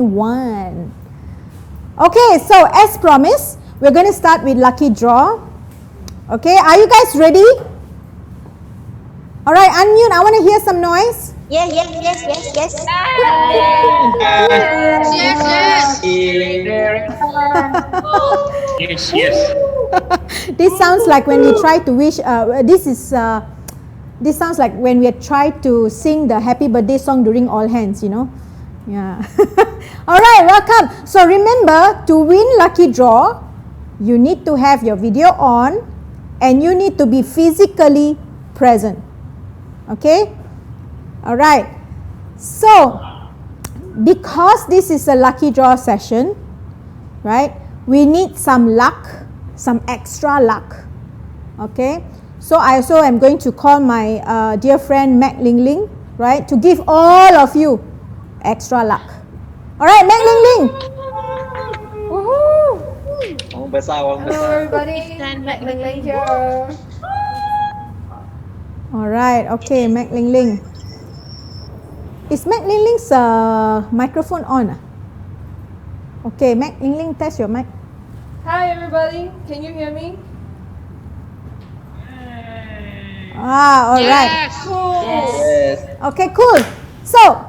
one. Okay, so as promised, we're going to start with lucky draw. Okay, are you guys ready? All right, unmute. I want to hear some noise. Yes. Yes. This sounds like when we try to wish. This sounds like when we try to sing the happy birthday song during all hands. You know. Yeah. All right, welcome. So remember, to win lucky draw, you need to have your video on, and you need to be physically present. Okay. All right. So because this is a lucky draw session, right, we need some luck, some extra luck. Okay, so I also am going to call my dear friend Mac Ling Ling, right, to give all of you extra luck. All right, Mac Ling Ling. Woohoo! Hello everybody, Mac Ling Ling here. All right, okay, Mac Ling Ling. Is Mac Ling Ling's microphone on? Okay, Mac Ling Ling, test your mic. Hi everybody, can you hear me? All right. Cool. Yes. Okay, cool. So,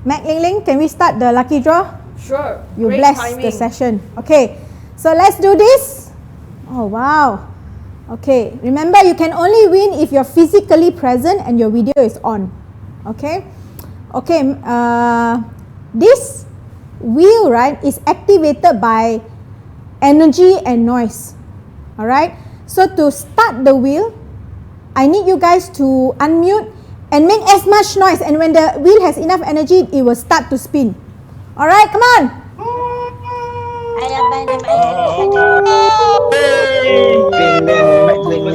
Mac Ling Ling, can we start the lucky draw? Sure. You Great bless timing. the session. Okay, so let's do this. Oh, wow. Okay, remember you can only win if you're physically present and your video is on. Okay, okay. This wheel, right, is activated by energy and noise. All right. So to start the wheel, I need you guys to unmute and make as much noise. And when the wheel has enough energy, it will start to spin. All right, come on.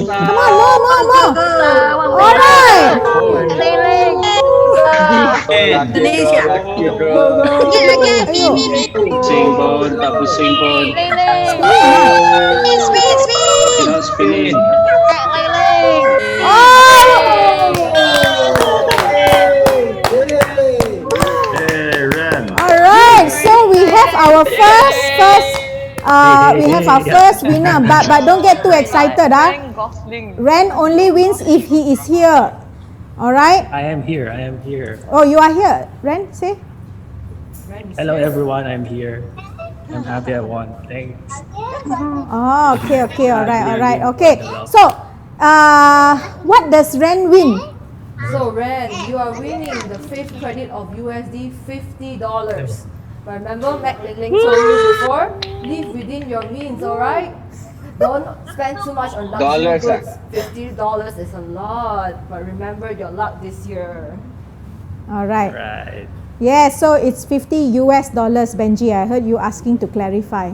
Come on, more. All right. Indonesia. Spin. All right. So we have our first winner. But don't get too excited, Ren only wins if he is here. All right. I am here. Oh, you are here. Ren, say. Hello everyone, I'm here. I'm happy I won. Thanks. Oh, okay. All right. Okay. So, what does Ren win? So Ren, you are winning the Fave credit of USD $50. But remember, Mac Ling Ling told you before, live within your means, alright? Don't spend too much on luxury goods. $50 is a lot, but remember your luck this year. All right. Right. Yeah, so it's $50 Benji. I heard you asking to clarify.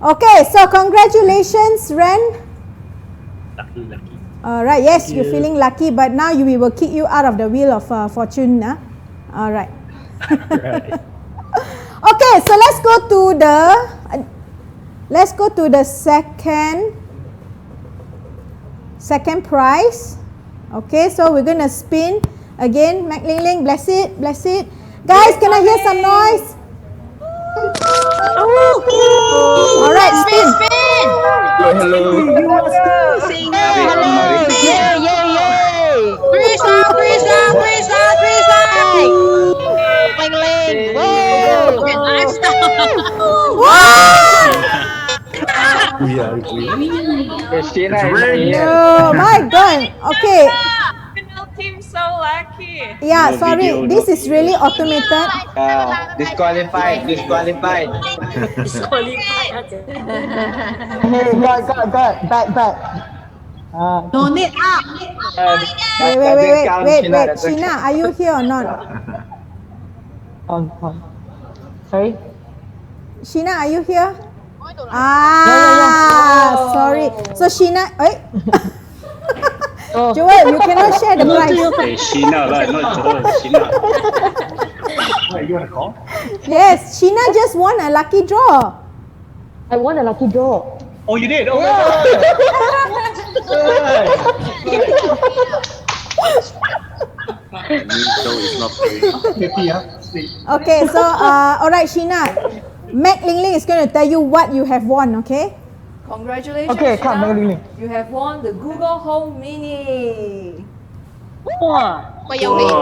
Okay, so congratulations, Ren. Lucky. All right, yes, Thank you're you. feeling lucky, but now we will kick you out of the wheel of fortune. All right. Right. Okay, so let's go to the second prize. Okay, so we're gonna spin again. Mac Ling Ling, bless it. Guys, can I hear some noise? All right, spin. Hello. Oh my God. Okay. Team so lucky. Yeah, No sorry. video, This no is really automated. Disqualified. Hey, back. Donate up. Wait. Sheena, are you here or not? On. Sorry? Sheena, are you here? Sorry. So Sheena, Joel, you cannot share the prize. Hey, Sheena, right? Not Joel. Sheena. You want to call? Yes, Sheena just won a lucky draw. I won a lucky draw. Oh, you did? Oh my God. New show is not free. Happy, huh? Okay, so alright, Sheena. Mac Ling Ling is going to tell you what you have won, okay? Congratulations, Okay, come, Sheena. Mac Ling Ling. You have won the Google Home Mini. 我有一个。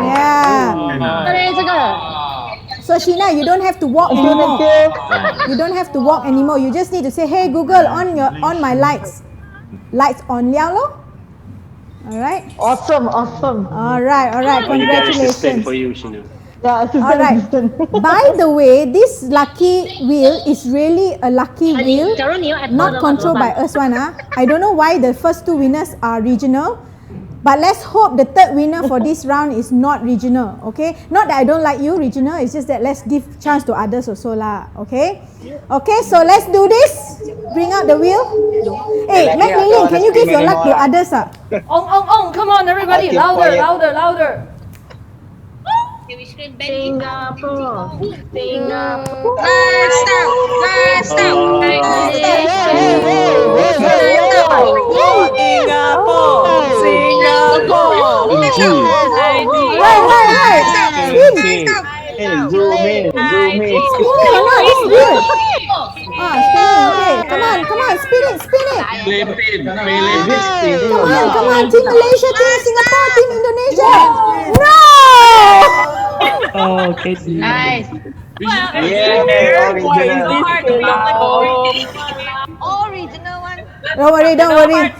Yeah. 这个 So Sheena, you don't have to walk anymore. You don't have to walk anymore. You just need to say, "Hey Google, on my lights. Lights on liao lo." Alright. awesome. Alright. Congratulations. for you, Shina. Yeah, assistant. Alright. By the way, this lucky wheel is really a lucky wheel, not controlled by us one. I don't know why the first two winners are regional, but let's hope the third winner for this round is not regional. Okay? Not that I don't like you, regional. It's just that let's give chance to others also lah. Okay? Okay. So let's do this. Bring out the wheel. Hey, Mac Ling Ling, can you give your luck to others? On. Come on, everybody. Louder. Singapore. Right. Spin. Hey, zoom in. Spin or not? It's good. Spinning. Okay. Come on. Spin it. Philippines. Come on. Team Malaysia, Team Singapore, Team Indonesia. No! Oh, Katie. Nice. Yeah, Original one. Don't worry.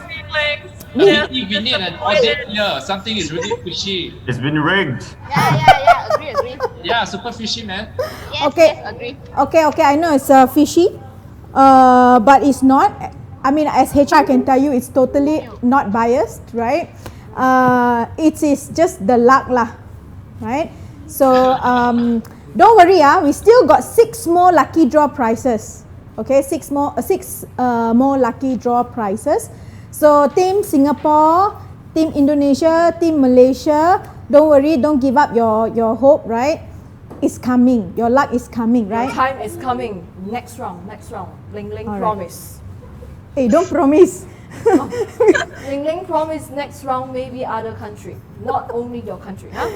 I think we need an audit here. Something is really fishy. It's been rigged. Yeah. Agree. Yeah, super fishy, man. Yes, Okay. agree. Okay. I know it's fishy, but it's not. I mean, as HR can tell you, it's totally not biased, right? It is just the luck lah, right? So don't worry, we still got 6 more lucky draw prizes. Okay, 6 more lucky draw prizes. So Team Singapore, Team Indonesia, Team Malaysia, don't worry, don't give up your hope, right? It's coming. Your luck is coming, right? Your time is coming. Next round. Ling Ling Alright. promise. Hey, don't promise. Ling Ling promise next round maybe other country, not only your country, huh?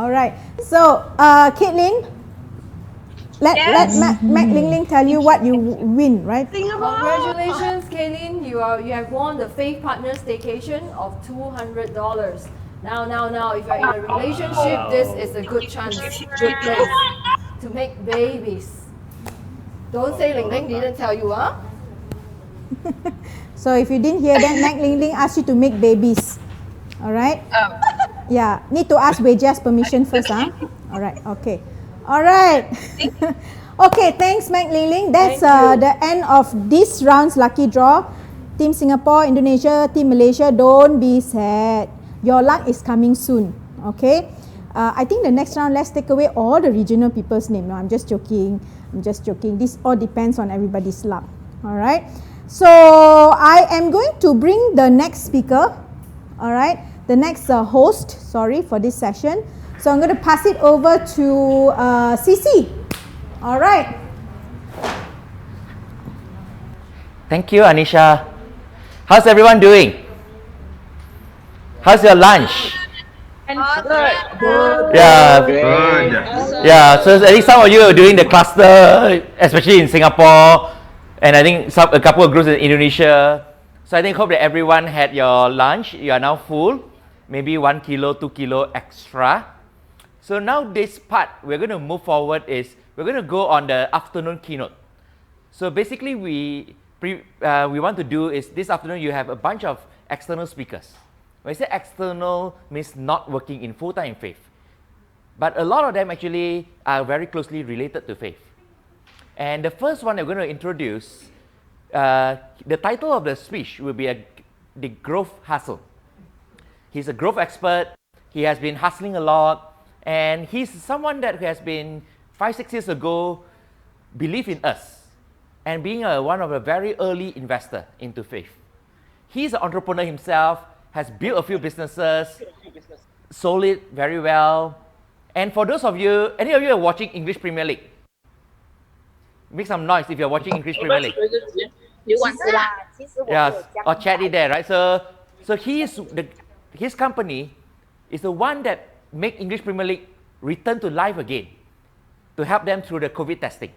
All right. So, Caitlin, let Mac Ling Ling tell you what you win, right? Congratulations, Kaylin. You have won the Fave Partner Staycation of $200. Now, if you're in a relationship, this is a good chance, good place to make babies. Don't say Ling Ling didn't tell you, huh? So, if you didn't hear that, Mac Ling Ling asked you to make babies. All right? Yeah, need to ask Wejia's permission first, huh? All right, okay. All right. Okay, thanks, Mac Ling Ling. That's the end of this round's lucky draw. Team Singapore, Indonesia, Team Malaysia, don't be sad. Your luck is coming soon, okay? I think the next round, let's take away all the regional people's name. No, I'm just joking. This all depends on everybody's luck, all right? So, I am going to bring the next speaker, all right? The next host, for this session. So, I'm going to pass it over to CC. All right. Thank you, Anisha. How's everyone doing? How's your lunch? Good. Yeah, so I think some of you are doing the cluster, especially in Singapore, and I think a couple of groups in Indonesia. So I hope that everyone had your lunch. You are now full, maybe 1 kilo, 2 kilo extra. So now this part, we're going to move forward is, we're going to go on the afternoon keynote. So basically we want to do is, this afternoon you have a bunch of external speakers. When I say external, means not working in full-time in Fave. But a lot of them actually are very closely related to Fave. And the first one I'm going to introduce, the title of the speech will be the growth hustle. He's a growth expert. He has been hustling a lot. And he's someone that has been 5-6 years ago believed in us and being one of a very early investor into Fave. He's an entrepreneur himself, has built a few businesses, sold it very well. And for those of you, any of you are watching English Premier League? Make some noise if you're watching English Premier League. Yeah, or chat it there, right? So his company is the one that make English Premier League return to life again to help them through the COVID testing.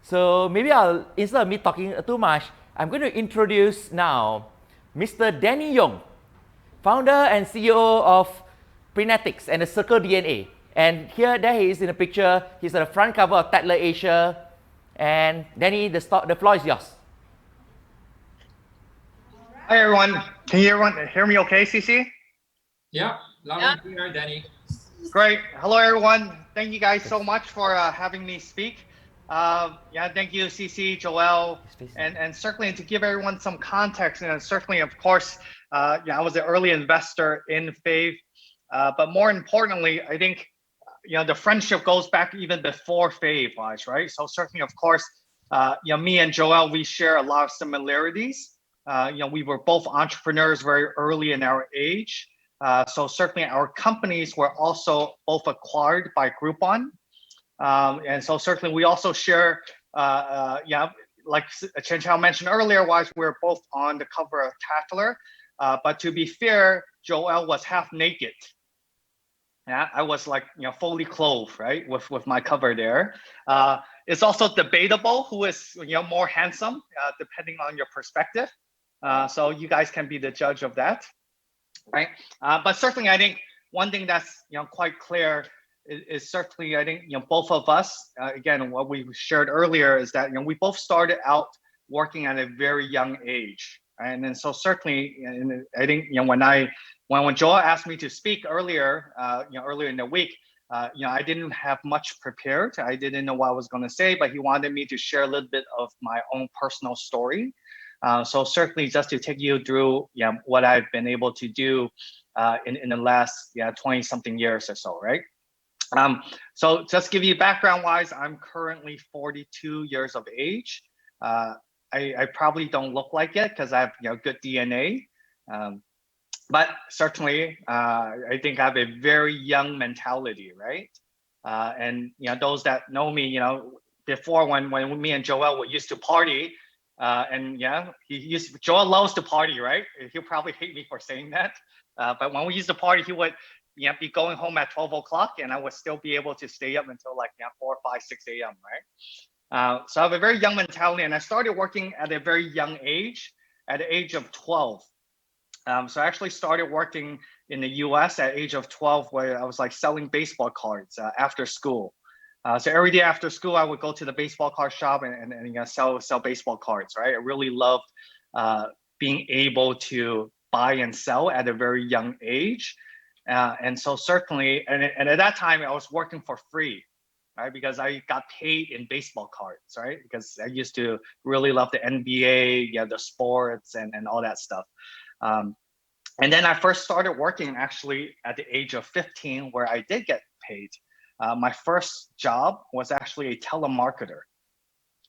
So maybe instead of me talking too much, I'm going to introduce now Mr. Danny Yong, founder and CEO of Prenetics and the Circle DNA. And there he is in the picture. He's on the front cover of Tatler Asia. And Danny, the floor is yours. Hi everyone. Can you hear me okay, CC? Yeah, loud and clear, Danny. Great. Hello everyone. Thank you guys so much for having me speak. Thank you, CC, Joel, and certainly to give everyone some context, and certainly, of course, I was an early investor in Fave, but more importantly, I think, the friendship goes back even before Fave, right? So certainly, of course, me and Joel, we share a lot of similarities. We were both entrepreneurs very early in our age. So certainly our companies were also both acquired by Groupon. And so certainly we also share, like Chen Chao mentioned earlier, we're both on the cover of Tatler. But to be fair, Joel was half naked. Yeah, I was like, fully clothed, right, with my cover there. It's also debatable who is, more handsome, depending on your perspective. So you guys can be the judge of that, right? But certainly, I think one thing that's quite clear is certainly, I think, both of us, again, what we shared earlier is that, we both started out working at a very young age. Right? And then so certainly, I think, when Joel asked me to speak earlier, earlier in the week, I didn't have much prepared. I didn't know what I was going to say, but he wanted me to share a little bit of my own personal story. So certainly just to take you through, what I've been able to do in the last 20 something years or so, right? So just give you background wise, I'm currently 42 years of age. I probably don't look like it because I have good DNA. But certainly, I think I have a very young mentality, right? And those that know me, before when me and Joel used to party, and Joel loves to party, right? He'll probably hate me for saying that. But when we used to party, he would be going home at 12 o'clock, and I would still be able to stay up until like 4, 5, 6 a.m. Right? So I have a very young mentality, and I started working at a very young age, at the age of 12. So I actually started working in the US at age of 12, where I was like selling baseball cards after school. So every day after school, I would go to the baseball card shop and sell baseball cards, right? I really loved being able to buy and sell at a very young age. And so certainly, and at that time, I was working for free, right? Because I got paid in baseball cards, right? Because I used to really love the NBA, the sports and all that stuff. And then I first started working actually at the age of 15, where I did get paid. My first job was actually a telemarketer.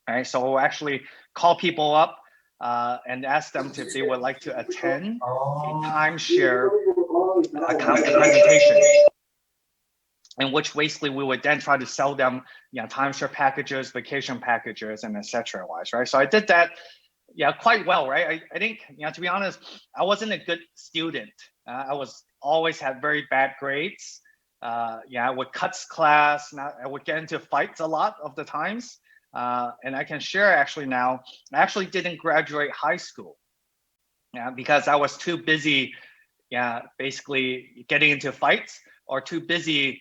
Right, so we'll actually call people up and ask them if they would like to attend a timeshare presentation, in which basically we would then try to sell them, timeshare packages, vacation packages, and etc. Right, so I did that. Quite well, right? I think, to be honest, I wasn't a good student. I was always had very bad grades. I would cut class. I would get into fights a lot of the times. And I can share actually now, I actually didn't graduate high school. Because I was too busy, basically getting into fights or too busy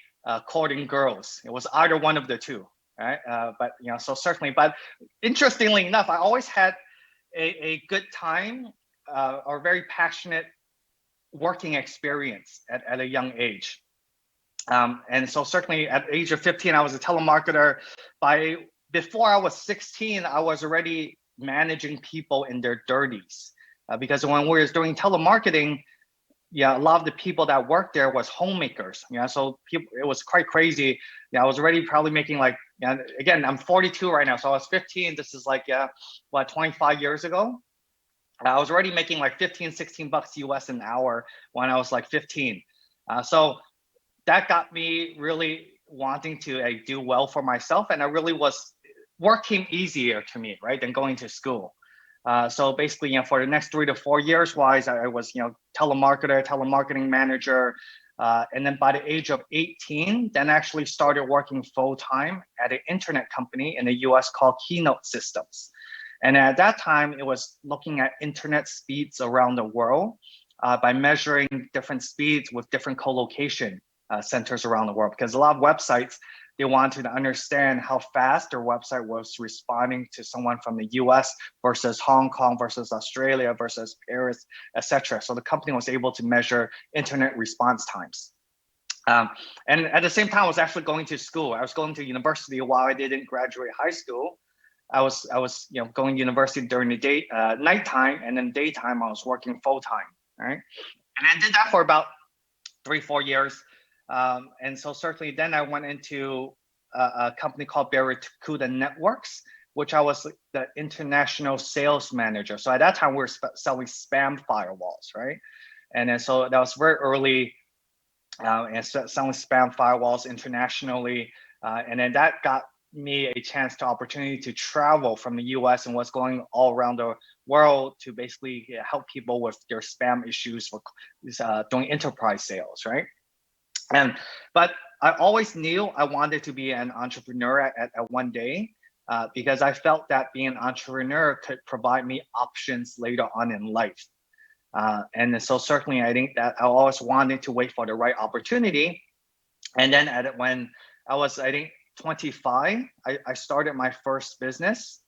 courting girls. It was either one of the two, right? But so certainly, but interestingly enough, I always had a good time or very passionate working experience at a young age. And so certainly at the age of 15, I was a telemarketer. Before I was 16, I was already managing people in their 30s. Because when we were doing telemarketing, a lot of the people that worked there was homemakers. So it was quite crazy. I was already probably making like, again, I'm 42 right now. So I was 15. This is like, 25 years ago. I was already making like 15, 16 bucks US an hour when I was like 15. So that got me really wanting to do well for myself. And I really was working easier to me, right, than going to school. So basically, for the next 3 to 4 years wise, I was, telemarketer, telemarketing manager, And then by the age of 18, then I actually started working full-time at an internet company in the US called Keynote Systems. And at that time, it was looking at internet speeds around the world by measuring different speeds with different co-location centers around the world. Because a lot of websites, they wanted to understand how fast their website was responding to someone from the US versus Hong Kong versus Australia versus Paris, etc. So the company was able to measure internet response times. And at the same time, I was actually going to school. I was going to university while I didn't graduate high school. I was going to university during the day, nighttime, and then daytime I was working full time, right? And I did that for about 3-4 years. And so certainly then I went into a company called Barracuda Networks, which I was the international sales manager. So at that time we were selling spam firewalls, right? And then so that was very early, and selling spam firewalls internationally. And then that got me a chance to opportunity to travel from the US and what's going all around the world to basically help people with their spam issues for doing enterprise sales, right? But I always knew I wanted to be an entrepreneur at one day because I felt that being an entrepreneur could provide me options later on in life. And so certainly I think that I always wanted to wait for the right opportunity. And then when I was, I think, 25, I started my first business,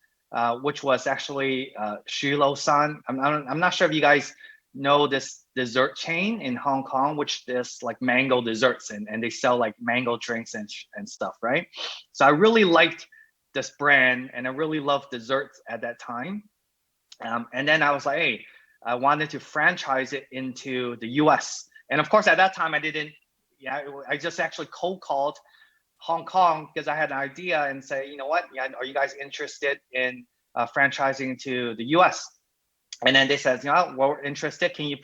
which was actually Shilo-san. I'm not sure if you guys know this dessert chain in Hong Kong, which is like mango desserts, and they sell like mango drinks and stuff, right? So I really liked this brand and I really loved desserts at that time. And then I was like, hey, I wanted to franchise it into the US. And of course, at that time, I just actually cold called Hong Kong because I had an idea and say, you know what, are you guys interested in franchising to the US? And then they said, we're interested. Can you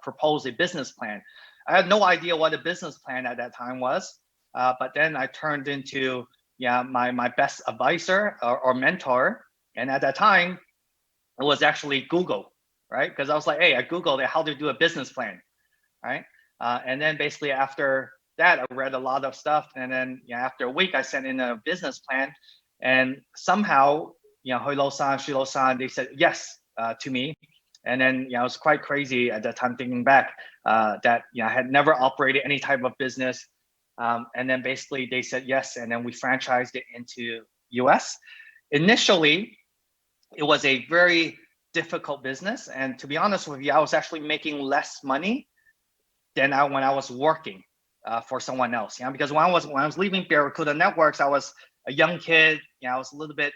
propose a business plan? I had no idea what a business plan at that time was. But then I turned into my best advisor or mentor. And at that time, it was actually Google, right? Because I was like, hey, I Googled how to do a business plan, right? And then basically after that, I read a lot of stuff. And then after a week, I sent in a business plan. And somehow, Hoi-lo-san, Shilo-san, they said yes to me. And then it was quite crazy at that time thinking back that I had never operated any type of business. And then basically they said yes. And then we franchised it into US. Initially, it was a very difficult business. And to be honest with you, I was actually making less money than when I was working for someone else. Because when I was leaving Barracuda Networks, I was a young kid. I was a little bit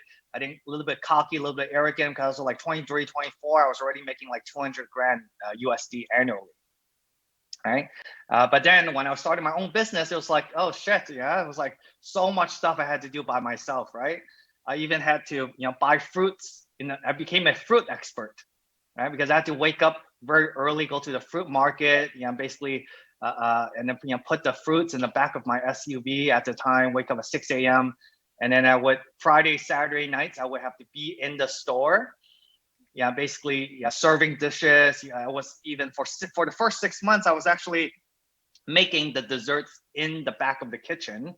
cocky, a little bit arrogant because I was like 23, 24. I was already making like 200 grand USD annually. Right. But then when I started my own business, it was like, oh shit. It was like so much stuff I had to do by myself. Right. I even had to, buy fruits. I became a fruit expert, right? Because I had to wake up very early, go to the fruit market, basically, and then put the fruits in the back of my SUV at the time. Wake up at 6 a.m. And then I would Friday, Saturday nights, I would have to be in the store. Basically, serving dishes. I was even for the first 6 months, I was actually making the desserts in the back of the kitchen,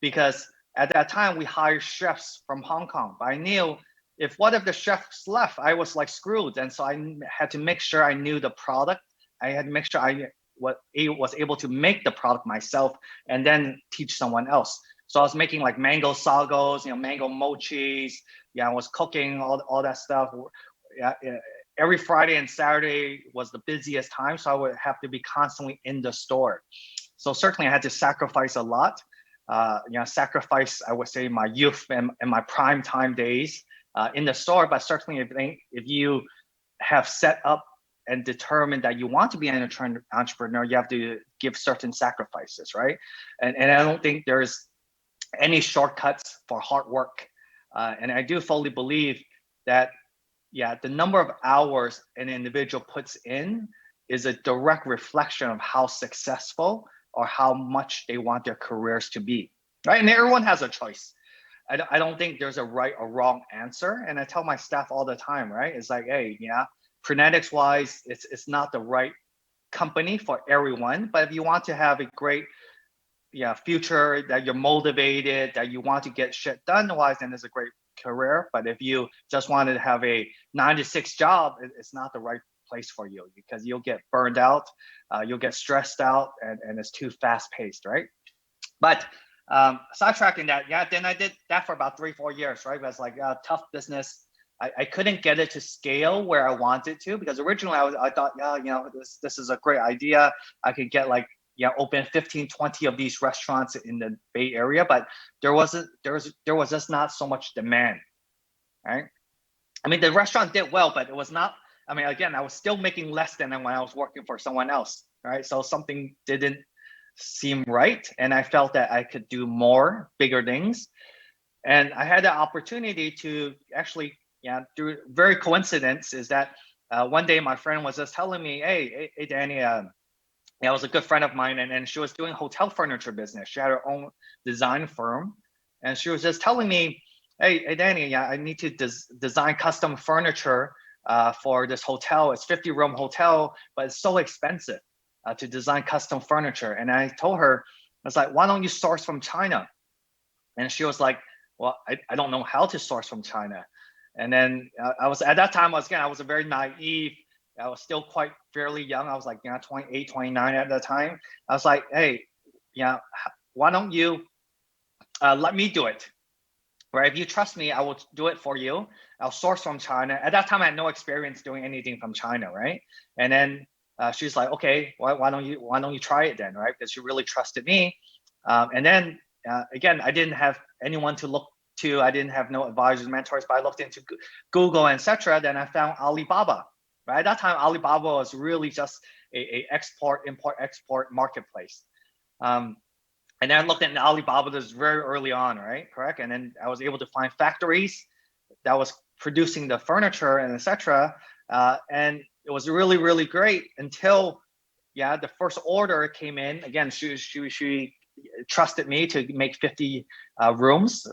because at that time we hired chefs from Hong Kong. But I knew if one of the chefs left, I was like screwed. And so I had to make sure I knew the product. I had to make sure I was able to make the product myself and then teach someone else. So I was making like mango sagos, mango mochis. I was cooking all that stuff. Every Friday and Saturday was the busiest time, so I would have to be constantly in the store. So certainly I had to sacrifice a lot. Sacrifice, I would say, my youth and my prime time days in the store. But certainly if you have set up and determined that you want to be an entrepreneur, you have to give certain sacrifices, right? And I don't think there's any shortcuts for hard work. And I do fully believe that the number of hours an individual puts in is a direct reflection of how successful or how much they want their careers to be, right? And everyone has a choice. I don't think there's a right or wrong answer. And I tell my staff all the time, right? It's like, hey, phonetics wise, it's not the right company for everyone, but if you want to have a great future, that you're motivated, that you want to get shit done, wise, then it's a great career. But if you just wanted to have a 9-to-6 job, it's not the right place for you, because you'll get burned out, you'll get stressed out, and it's too fast paced, right? But sidetracking that, then I did that for about 3-4 years, right? It was like a tough business. I couldn't get it to scale where I wanted to, because originally I thought, this is a great idea. I could get like, open 15-20 of these restaurants in the Bay Area, but there was just not so much demand, right? I mean, the restaurant did well, but it was not. I mean, again, I was still making less than when I was working for someone else, right? So something didn't seem right, and I felt that I could do more, bigger things. And I had the opportunity to actually, through very coincidence, is that one day my friend was just telling me, hey Danny, it was a good friend of mine, and she was doing hotel furniture business. She had her own design firm, and she was just telling me, hey Danny, I need to design custom furniture for this hotel. It's 50-room hotel, but it's so expensive to design custom furniture. And I told her, I was like, why don't you source from China? And she was like, well, I don't know how to source from China. And then I was, at that time, I was a very naive, I was still quite fairly young. I was like, 28, 29 at that time. I was like, hey, why don't you let me do it? Right? If you trust me, I will do it for you. I'll source from China. At that time, I had no experience doing anything from China, right? And then she's like, okay, why don't you try it then, right? Because she really trusted me. And then again, I didn't have anyone to look to. I didn't have no advisors, mentors, but I looked into Google, etc. Then I found Alibaba. Right? At that time, Alibaba was really just a import-export marketplace. And then I looked at Alibaba, this very early on, right? Correct? And then I was able to find factories that was producing the furniture and etc. And it was really, really great until, the first order came in. Again, she trusted me to make 50 rooms,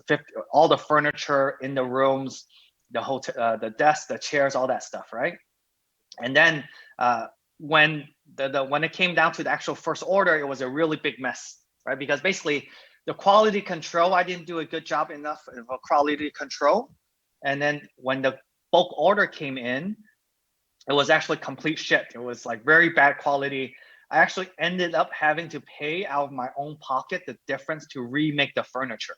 all the furniture in the rooms, the hotel, the desks, the chairs, all that stuff, right? And then when it came down to the actual first order, it was a really big mess, right? Because basically the quality control, I didn't do a good job enough of quality control. And then when the bulk order came in, it was actually complete shit. It was like very bad quality. I actually ended up having to pay out of my own pocket the difference to remake the furniture,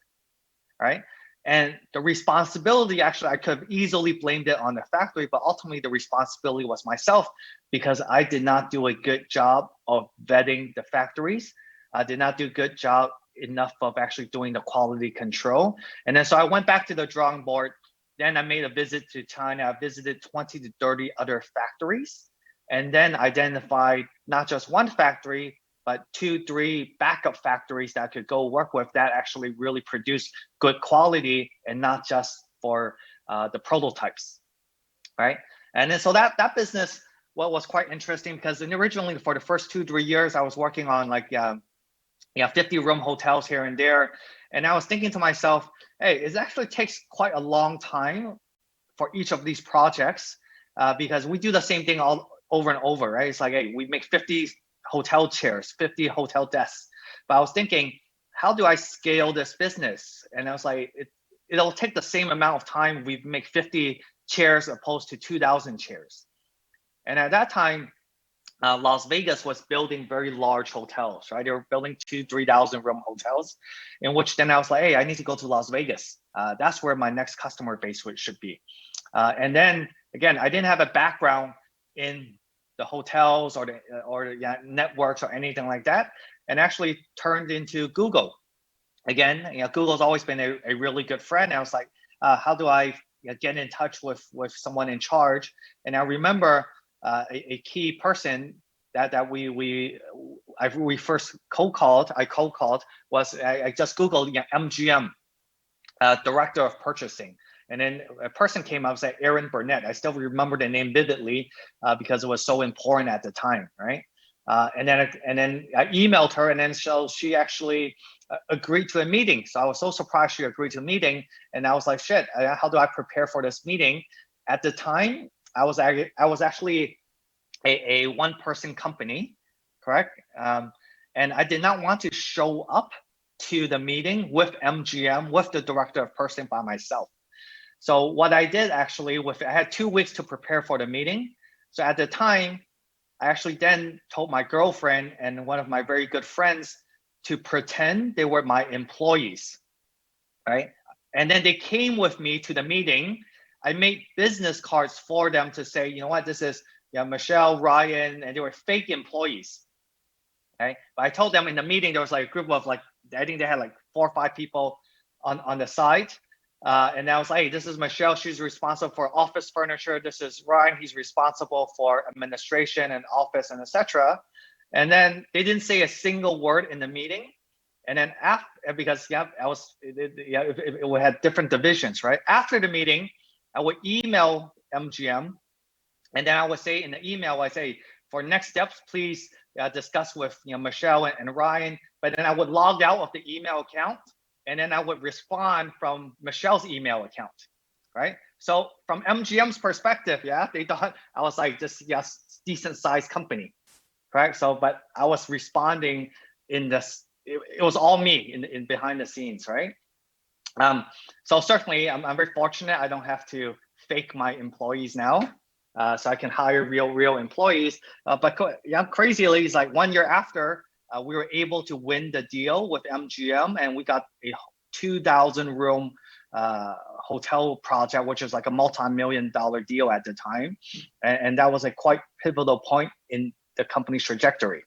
right? And the responsibility, actually, I could have easily blamed it on the factory, but ultimately the responsibility was myself, because I did not do a good job of vetting the factories. I did not do a good job enough of actually doing the quality control. And then so I went back to the drawing board. Then I made a visit to China. I visited 20 to 30 other factories, and then identified not just one factory, but 2-3 backup factories that I could go work with that actually really produce good quality, and not just for the prototypes, right? And then so that business was quite interesting, because originally for the first 2-3 years I was working on like 50-room hotels here and there, and I was thinking to myself, hey, it actually takes quite a long time for each of these projects, because we do the same thing all over and over, right? It's like, hey, we make 50 hotel chairs, 50 hotel desks. But I was thinking, how do I scale this business? And I was like, it'll take the same amount of time we make 50 chairs opposed to 2,000 chairs. And at that time, Las Vegas was building very large hotels, right? They were building 2,000-3,000 room hotels, in which then I was like, hey, I need to go to Las Vegas. That's where my next customer base should be. And then again, I didn't have a background in the hotels or the networks or anything like that, and actually turned into Google. Again, Google's always been a really good friend. And I was like, how do I get in touch with someone in charge? And I remember a key person that we first cold called was I just Googled MGM, director of purchasing. And then a person came up, said Aaron Burnett. I still remember the name vividly because it was so important at the time, right? And then I emailed her, and then so she actually agreed to a meeting. So I was so surprised she agreed to a meeting, and I was like, shit, how do I prepare for this meeting? At the time, I was actually a one-person company, correct? And I did not want to show up to the meeting with MGM, with the director of person by myself. So what I did actually, I had 2 weeks to prepare for the meeting. So at the time, I actually then told my girlfriend and one of my very good friends to pretend they were my employees, right? And then they came with me to the meeting. I made business cards for them to say, you know what, this is Michelle, Ryan, and they were fake employees. Okay, but I told them in the meeting there was like a group of like, I think they had like 4 or 5 people on the side. And I was like, hey, this is Michelle, she's responsible for office furniture. This is Ryan, he's responsible for administration and office and etc. And then they didn't say a single word in the meeting. And then after, because it had different divisions, right? After the meeting, I would email MGM, and then I would say in the email, I say, for next steps, please discuss with Michelle and Ryan. But then I would log out of the email account, and then I would respond from Michelle's email account, right? So from MGM's perspective, they thought I was like this decent sized company, right? So, but I was responding in this. It was all me in behind the scenes, right? So certainly, I'm very fortunate. I don't have to fake my employees now, so I can hire real employees. But crazily, it's like 1 year after, we were able to win the deal with MGM, and we got a 2,000 room hotel project, which is like a multi-million-dollar deal at the time, and that was a quite pivotal point in the company's trajectory.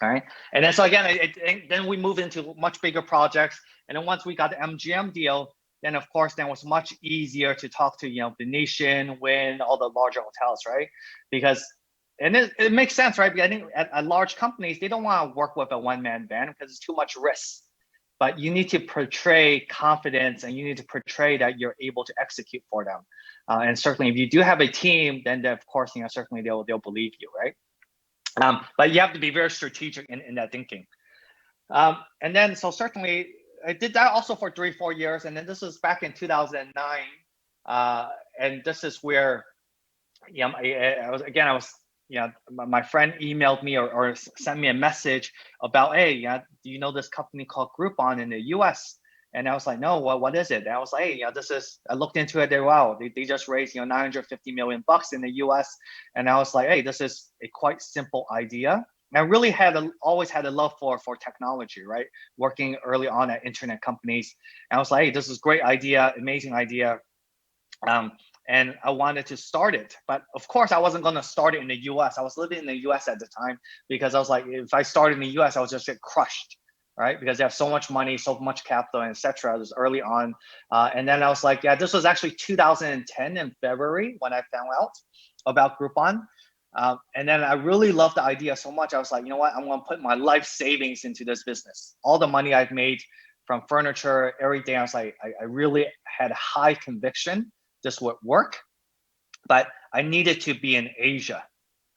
All right, and then so again, then we moved into much bigger projects, and then once we got the MGM deal, then of course then it was much easier to talk to the Nation, Wynn, all the larger hotels, right? Because and it makes sense, right? Because I think at large companies, they don't want to work with a one-man band because it's too much risk. But you need to portray confidence, and you need to portray that you're able to execute for them. And certainly, if you do have a team, then of course, certainly they'll believe you, right? But you have to be very strategic in that thinking. And then, so certainly, I did that also for 3-4 years. And then this was back in 2009. And this is where, my friend emailed me or sent me a message about, hey, do you know this company called Groupon in the US? And I was like, no, what is it? And I was like, hey, I looked into it. They just raised, $950 million in the US. And I was like, hey, this is a quite simple idea. And I really always had a love for technology, right? Working early on at internet companies. And I was like, hey, this is a great idea, amazing idea. And I wanted to start it. But of course, I wasn't going to start it in the US. I was living in the US at the time because I was like, if I started in the US, I would just get crushed. Right, because they have so much money, so much capital, and etc. It was early on, and then I was like, this was actually 2010 in February when I found out about Groupon, and then I really loved the idea so much. I was like, you know what, I'm going to put my life savings into this business. All the money I've made from furniture, everything. I was like, I really had high conviction this would work, but I needed to be in Asia,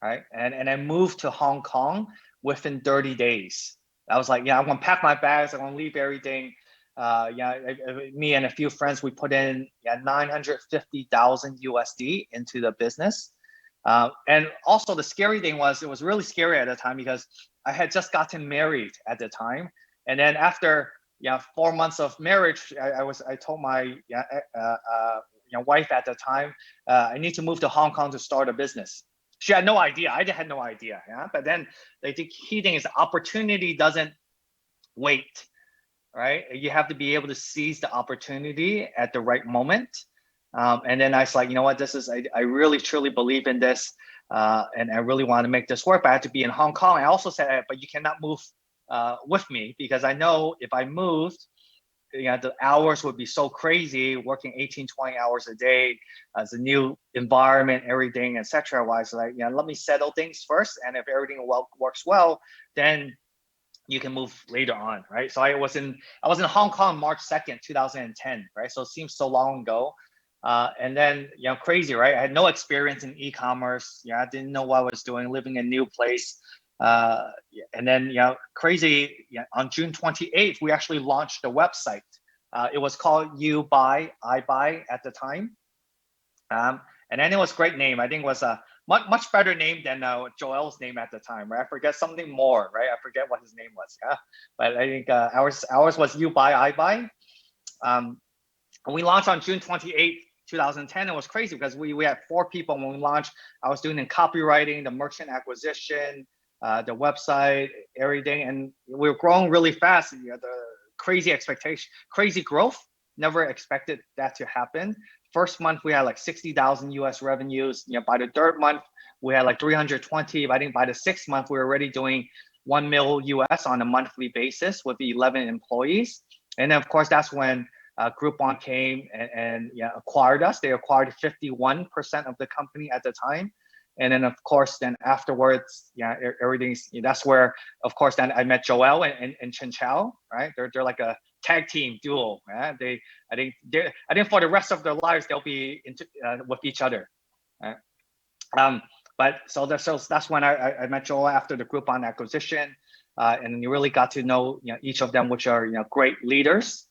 right? And I moved to Hong Kong within 30 days. I was like, I'm gonna pack my bags. I'm gonna leave everything. Me and a few friends, we put in 950,000 USD into the business. And also the scary thing was, it was really scary at the time because I had just gotten married at the time. And then after 4 months of marriage, I told my wife at the time, I need to move to Hong Kong to start a business. She had no idea. I had no idea. But then the key thing is opportunity doesn't wait, right? You have to be able to seize the opportunity at the right moment. And then I was like, you know what? I really truly believe in this, and I really want to make this work. But I had to be in Hong Kong. I also said, but you cannot move with me because I know if I moved, the hours would be so crazy, working 18, 20 hours a day as a new environment, everything, etc. Wise, like, let me settle things first. And if everything works well, then you can move later on, right? So I was in Hong Kong March 2nd, 2010, right? So it seems so long ago. And then, crazy, right? I had no experience in e-commerce. I didn't know what I was doing, living in a new place. And then, crazy, on June 28th, we actually launched the website. It was called You Buy, I Buy at the time. And then it was a great name. I think it was much better name than Joel's name at the time, right? I forget something more, right? I forget what his name was, yeah. But I think ours was You Buy, I Buy. And we launched on June 28th, 2010. It was crazy because we had 4 people when we launched. I was doing the copywriting, the merchant acquisition, the website, everything, and we were growing really fast. You know, the crazy expectation, crazy growth. Never expected that to happen. First month we had like 60,000 US revenues. You know, by the 3rd month we had like 320. I think by the 6th month we were already doing 1 mil US on a monthly basis with 11 employees. And then of course that's when Groupon came and yeah, acquired us. They acquired 51% of the company at the time. And then of course, then afterwards, yeah, everything's, that's where, of course, then I met Joel and Chen Chao, right? They're like a tag team duo, right? I think for the rest of their lives, they'll be with each other, right? But so that's when I met Joel after the Groupon acquisition. And you really got to know, each of them, which are, great leaders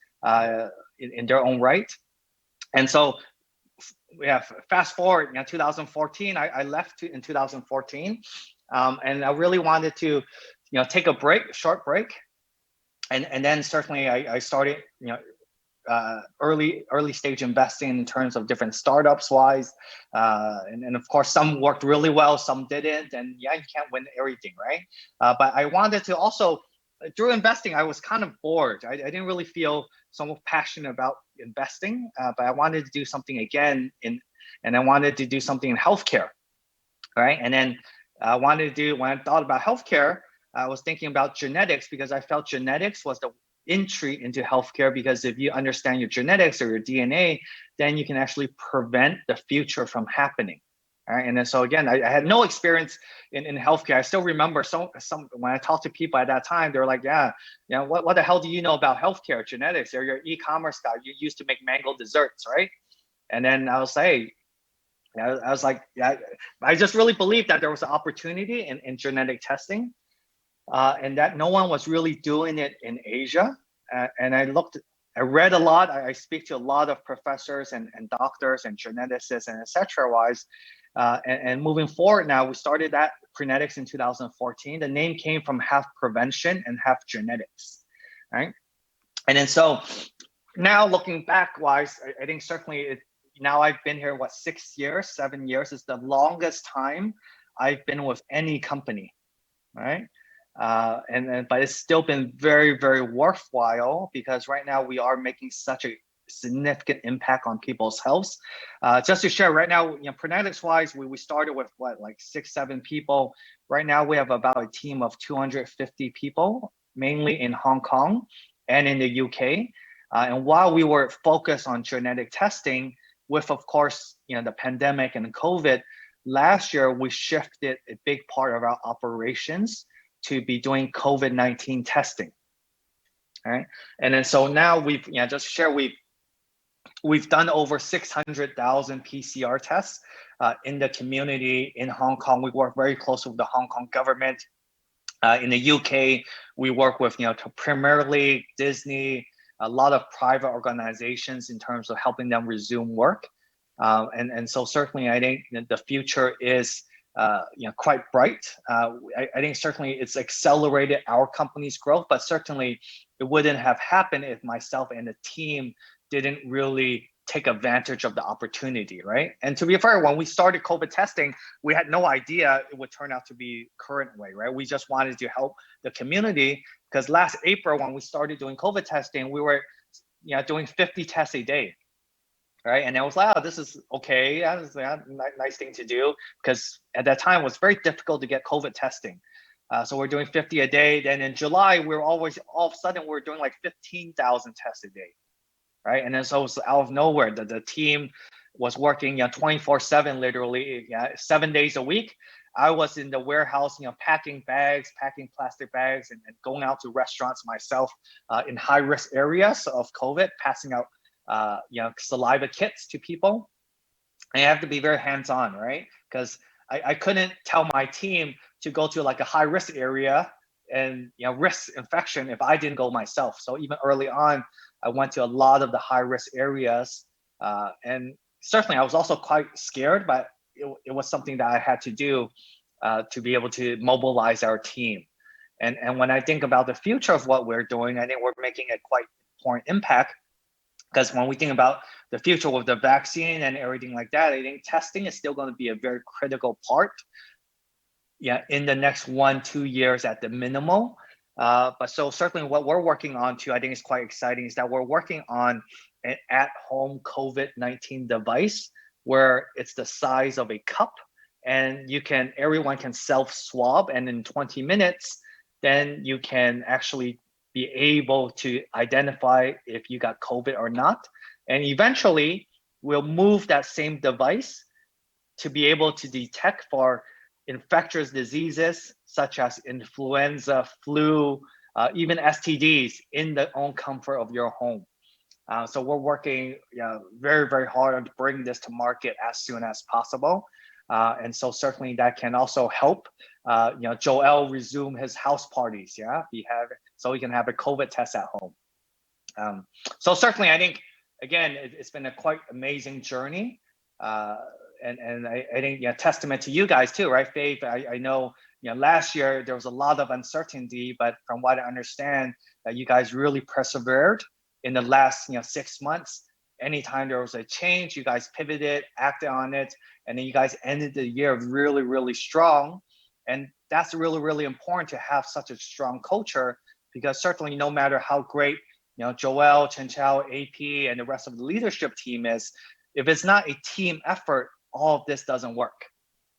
in their own right. And so, yeah, fast forward, 2014, I left in 2014, and I really wanted to, take a break, short break, and then certainly I started, early stage investing in terms of different startups wise, and of course some worked really well, some didn't, and yeah, you can't win everything, right? But I wanted to also, through investing, I was kind of bored. I didn't really feel so much passionate about investing, but I wanted to do something again and I wanted to do something in healthcare, right? And then I wanted to do, when I thought about healthcare, I was thinking about genetics because I felt genetics was the entry into healthcare, because if you understand your genetics or your DNA, then you can actually prevent the future from happening. All right, and then so again, I had no experience in healthcare. I still remember some when I talked to people at that time, they were like, yeah, what the hell do you know about healthcare, genetics? You're your e-commerce guy. You used to make mango desserts, right? And then I was like, yeah, I just really believed that there was an opportunity in genetic testing, and that no one was really doing it in Asia. And I read a lot. I speak to a lot of professors and doctors and geneticists and etc. wise. And moving forward now, we started that Prenetics in 2014. The name came from half prevention and half genetics, right? And then so now looking back wise, I think certainly now I've been here, 6 years, 7 years is the longest time I've been with any company, right? But it's still been very, very worthwhile, because right now we are making such a significant impact on people's health. Just to share, right now, Prenetics wise, we started with like 6-7 people. Right now we have about a team of 250 people, mainly in Hong Kong and in the UK. And while we were focused on genetic testing, with of course the pandemic and COVID, last year we shifted a big part of our operations to be doing COVID-19 testing. All right, and then so now we've just share we've done over 600,000 PCR tests in the community in Hong Kong. We work very closely with the Hong Kong government. In the UK, we work with Premier League, Disney, a lot of private organizations in terms of helping them resume work. And so certainly I think the future is quite bright. I think certainly it's accelerated our company's growth, but certainly it wouldn't have happened if myself and the team didn't really take advantage of the opportunity, right? And to be fair, when we started COVID testing, we had no idea it would turn out to be current way, right? We just wanted to help the community, because last April when we started doing COVID testing, we were doing 50 tests a day, right? And I was like, oh, this is okay. That was a nice thing to do, because at that time it was very difficult to get COVID testing. So we're doing 50 a day. Then in July, we're always, all of a sudden, we're doing like 15,000 tests a day, right? And then so it was out of nowhere, the team was working 24/7, literally 7 days a week. I was in the warehouse, packing bags, packing plastic bags, and going out to restaurants myself in high-risk areas of COVID, passing out saliva kits to people. And you have to be very hands-on, right? Because I couldn't tell my team to go to like a high-risk area and risk infection if I didn't go myself. So even early on, I went to a lot of the high-risk areas, and certainly I was also quite scared, but it was something that I had to do to be able to mobilize our team. And when I think about the future of what we're doing, I think we're making a quite important impact, because when we think about the future with the vaccine and everything like that, I think testing is still going to be a very critical part. Yeah, in the next 1-2 years at the minimum. But so certainly what we're working on too, I think is quite exciting, is that we're working on an at-home COVID-19 device where it's the size of a cup, and everyone can self-swab, and in 20 minutes, then you can actually be able to identify if you got COVID or not. And eventually we'll move that same device to be able to detect for infectious diseases such as influenza, flu, even STDs in the own comfort of your home. So we're working very, very hard on bringing this to market as soon as possible. And so certainly that can also help Joel resume his house parties, so he can have a COVID test at home. So certainly I think, again, it's been a quite amazing journey. And I think testament to you guys too, right, Fave? I know last year there was a lot of uncertainty, but from what I understand, that you guys really persevered in the last 6 months. Anytime there was a change, you guys pivoted, acted on it, and then you guys ended the year really, really strong. And that's really, really important to have such a strong culture, because certainly no matter how great Joel, Chen Chao, AP, and the rest of the leadership team is, if it's not a team effort, all of this doesn't work,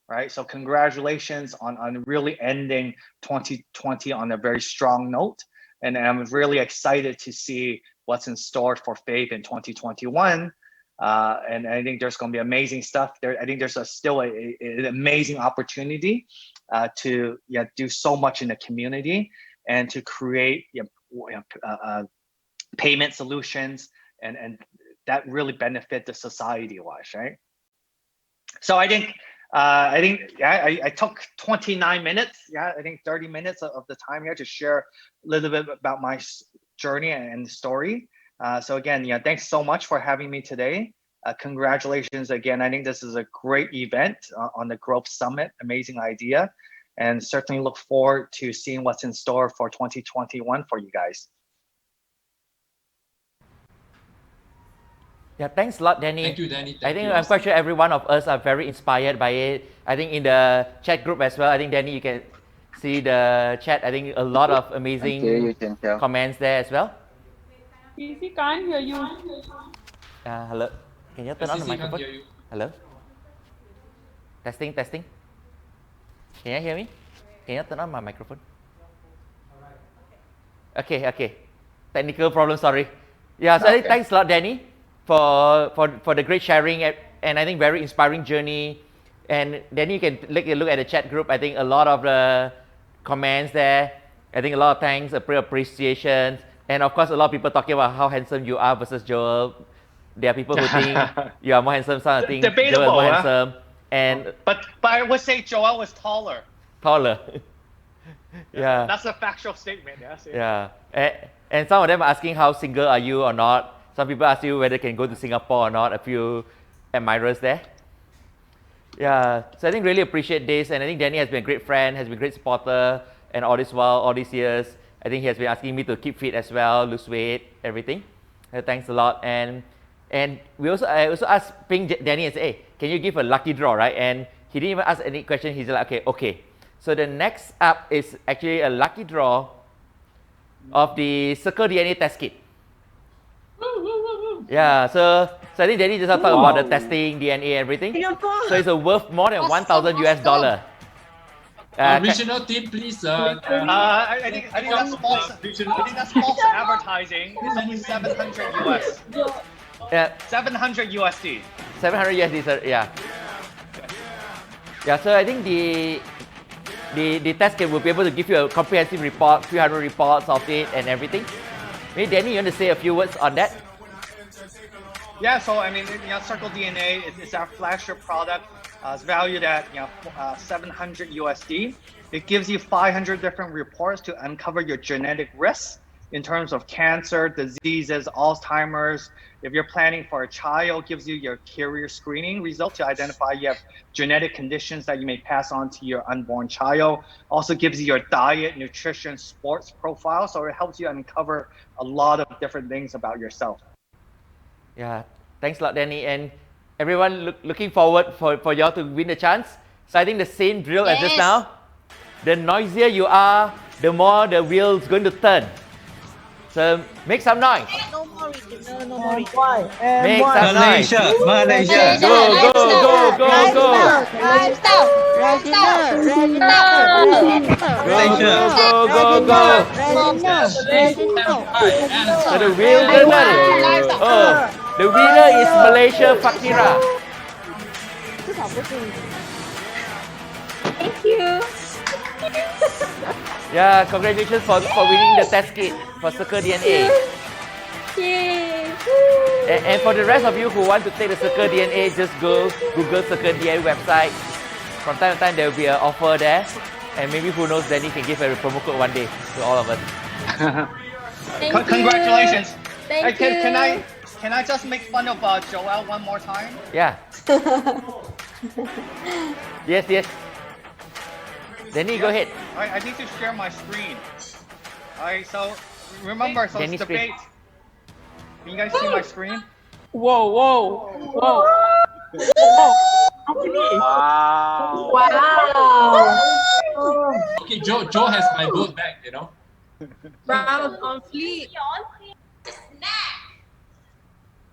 right? So congratulations on really ending 2020 on a very strong note. And I'm really excited to see what's in store for Fave in 2021. And I think there's going to be amazing stuff there. I think there's still an amazing opportunity to do so much in the community and to create payment solutions and that really benefit the society-wise, right? So I think I took 29 minutes, I think 30 minutes of the time here to share a little bit about my journey and story. So again, thanks so much for having me today. Congratulations again. I think this is a great event on the Growth Summit. Amazing idea, and certainly look forward to seeing what's in store for 2021 for you guys. Yeah, thanks a lot, Danny. Thank you, Danny. I'm quite sure every one of us are very inspired by it. I think in the chat group as well, I think, Danny, you can see the chat. I think a lot of amazing comments there as well. CC can't hear you. Hello. Can you turn on the microphone? Hello. Testing. Can you hear me? Can you turn on my microphone? Okay. Technical problem, sorry. Yeah, so I think thanks a lot, Danny, for the great sharing and I think very inspiring journey. And then you can take a look at the chat group. I think a lot of the comments there. I think a lot of thanks, appreciation, and of course a lot of people talking about how handsome you are versus Joel. There are people who think you are more handsome. Some think Joel is more handsome. And but I would say Joel was taller. Yeah. That's a factual statement. Yes. Yeah. And some of them are asking how single are you or not. Some people ask you whether you can go to Singapore or not. A few admirers there. Yeah. So I think really appreciate this, and I think Danny has been a great friend, has been a great supporter, and all these years, I think he has been asking me to keep fit as well, lose weight, everything. Thanks a lot. And I also asked Danny and say, hey, can you give a lucky draw, right? And he didn't even ask any question. He's like, okay. So the next up is actually a lucky draw of the Circle DNA test kit. Yeah, so I think Danny just talked about the testing, DNA, everything. So it's worth more than $1,000 US. Regional team, please. I think that's false. I think that's false advertising. It's only 700 US. Yeah. 700 USD. 700 USD, sir. Yeah. Yeah. So I think the test kit will be able to give you a comprehensive report, 300 reports of it and everything. Maybe Danny, you want to say a few words on that? Yeah. So I mean, Circle DNA is our flagship product. It's valued at 700 USD. It gives you 500 different reports to uncover your genetic risks. in terms of cancer, diseases, Alzheimer's. If you're planning for a child, gives you your carrier screening result to identify you have genetic conditions that you may pass on to your unborn child. Also gives you your diet, nutrition, sports profile. So it helps you uncover a lot of different things about yourself. Yeah, thanks a lot, Danny. And everyone looking forward for y'all to win the chance. So I think the same drill as just now. The noisier you are, the more the wheel's going to turn. So make some noise. No more regional, no more regional. Make some noise. Malaysia. Go, go, go, go, go. Lifestyle. Malaysia. Go, go, go. So the wheel turns. Oh, the winner is Malaysia Fakira. Thank you. Yeah, congratulations for winning the test kit for Circle DNA. Yay. And for the rest of you who want to take the Circle DNA, just go Google Circle DNA website. From time to time, there will be an offer there. And maybe who knows, Danny can give a promo code one day to all of us. Congratulations. Thank you. Can I just make fun of Joel one more time? Yeah. Yes, yes. Danny, go ahead. All right, I need to share my screen. All right, so remember, so Danny's it's debate. Can you guys see my screen? Whoa, whoa, whoa. Wow. Okay, Joe has my vote back, you know. Brown on fleek.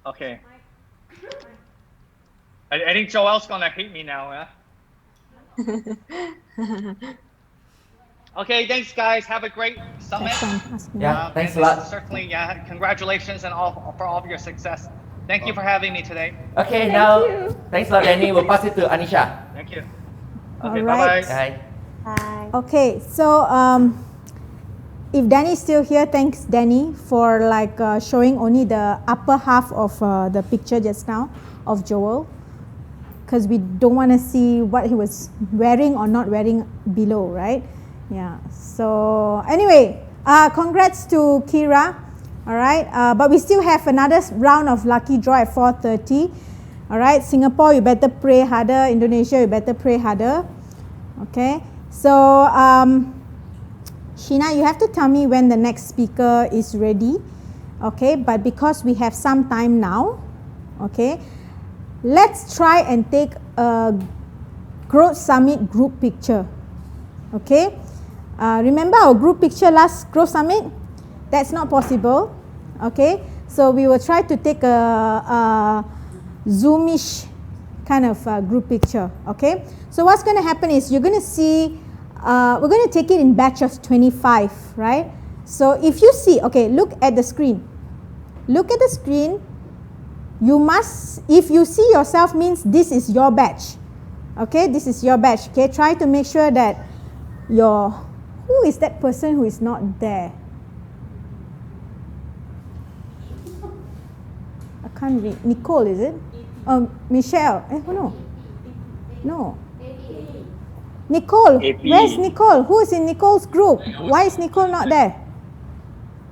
Okay. I think Joel's gonna hate me now, yeah? Okay, thanks guys. Have a great summit. Yeah, thanks a and lot. Certainly, yeah. Congratulations and for all of your success. Thank you for having me today. Okay, now, thanks a lot, Danny. We'll pass it to Anisha. Thank you. All Okay, right. bye-bye. Bye. Okay, so if Danny's still here, thanks Danny for like showing only the upper half of the picture just now of Joel, because we don't want to see what he was wearing or not wearing below, right? Yeah. So anyway, congrats to Kira. All right, but we still have another round of lucky draw at 4:30. All right, Singapore, you better pray harder. Indonesia, you better pray harder. Okay, so Sheena, you have to tell me when the next speaker is ready. Okay, but because we have some time now, okay, let's try and take a Growth Summit group picture. Okay, remember our group picture last Growth Summit? That's not possible. Okay, so we will try to take a Zoomish kind of group picture. Okay, so what's going to happen is you're going to see, we're going to take it in batch of 25, right? So if you see, okay, look at the screen. Look at the screen. You must, if you see yourself, means this is your batch. Okay, this is your batch. Okay, try to make sure that your, who is that person who is not there? I can't read. Nicole, is it? Michelle. No. No. Nicole. Where's Nicole? Who is in Nicole's group? Why is Nicole not there?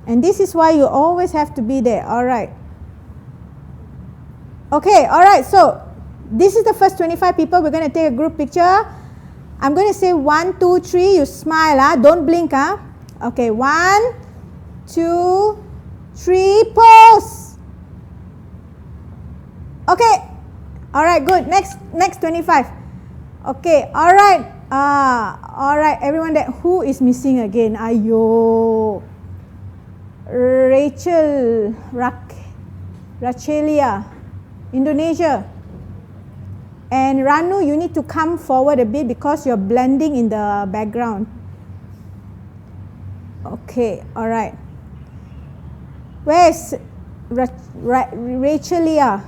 And this is why you always have to be there. All right. Okay, all right. So this is the first 25 people. We're going to take a group picture. I'm going to say 1, 2, 3. You smile. Don't blink. Okay, 1, 2, 3. Pose. Okay. All right, good. Next 25. Okay, all right. All right, everyone that who is missing again? Ayo. Rachelia, Indonesia. And Ranu, you need to come forward a bit because you're blending in the background. Okay, all right. Where's Rachelia?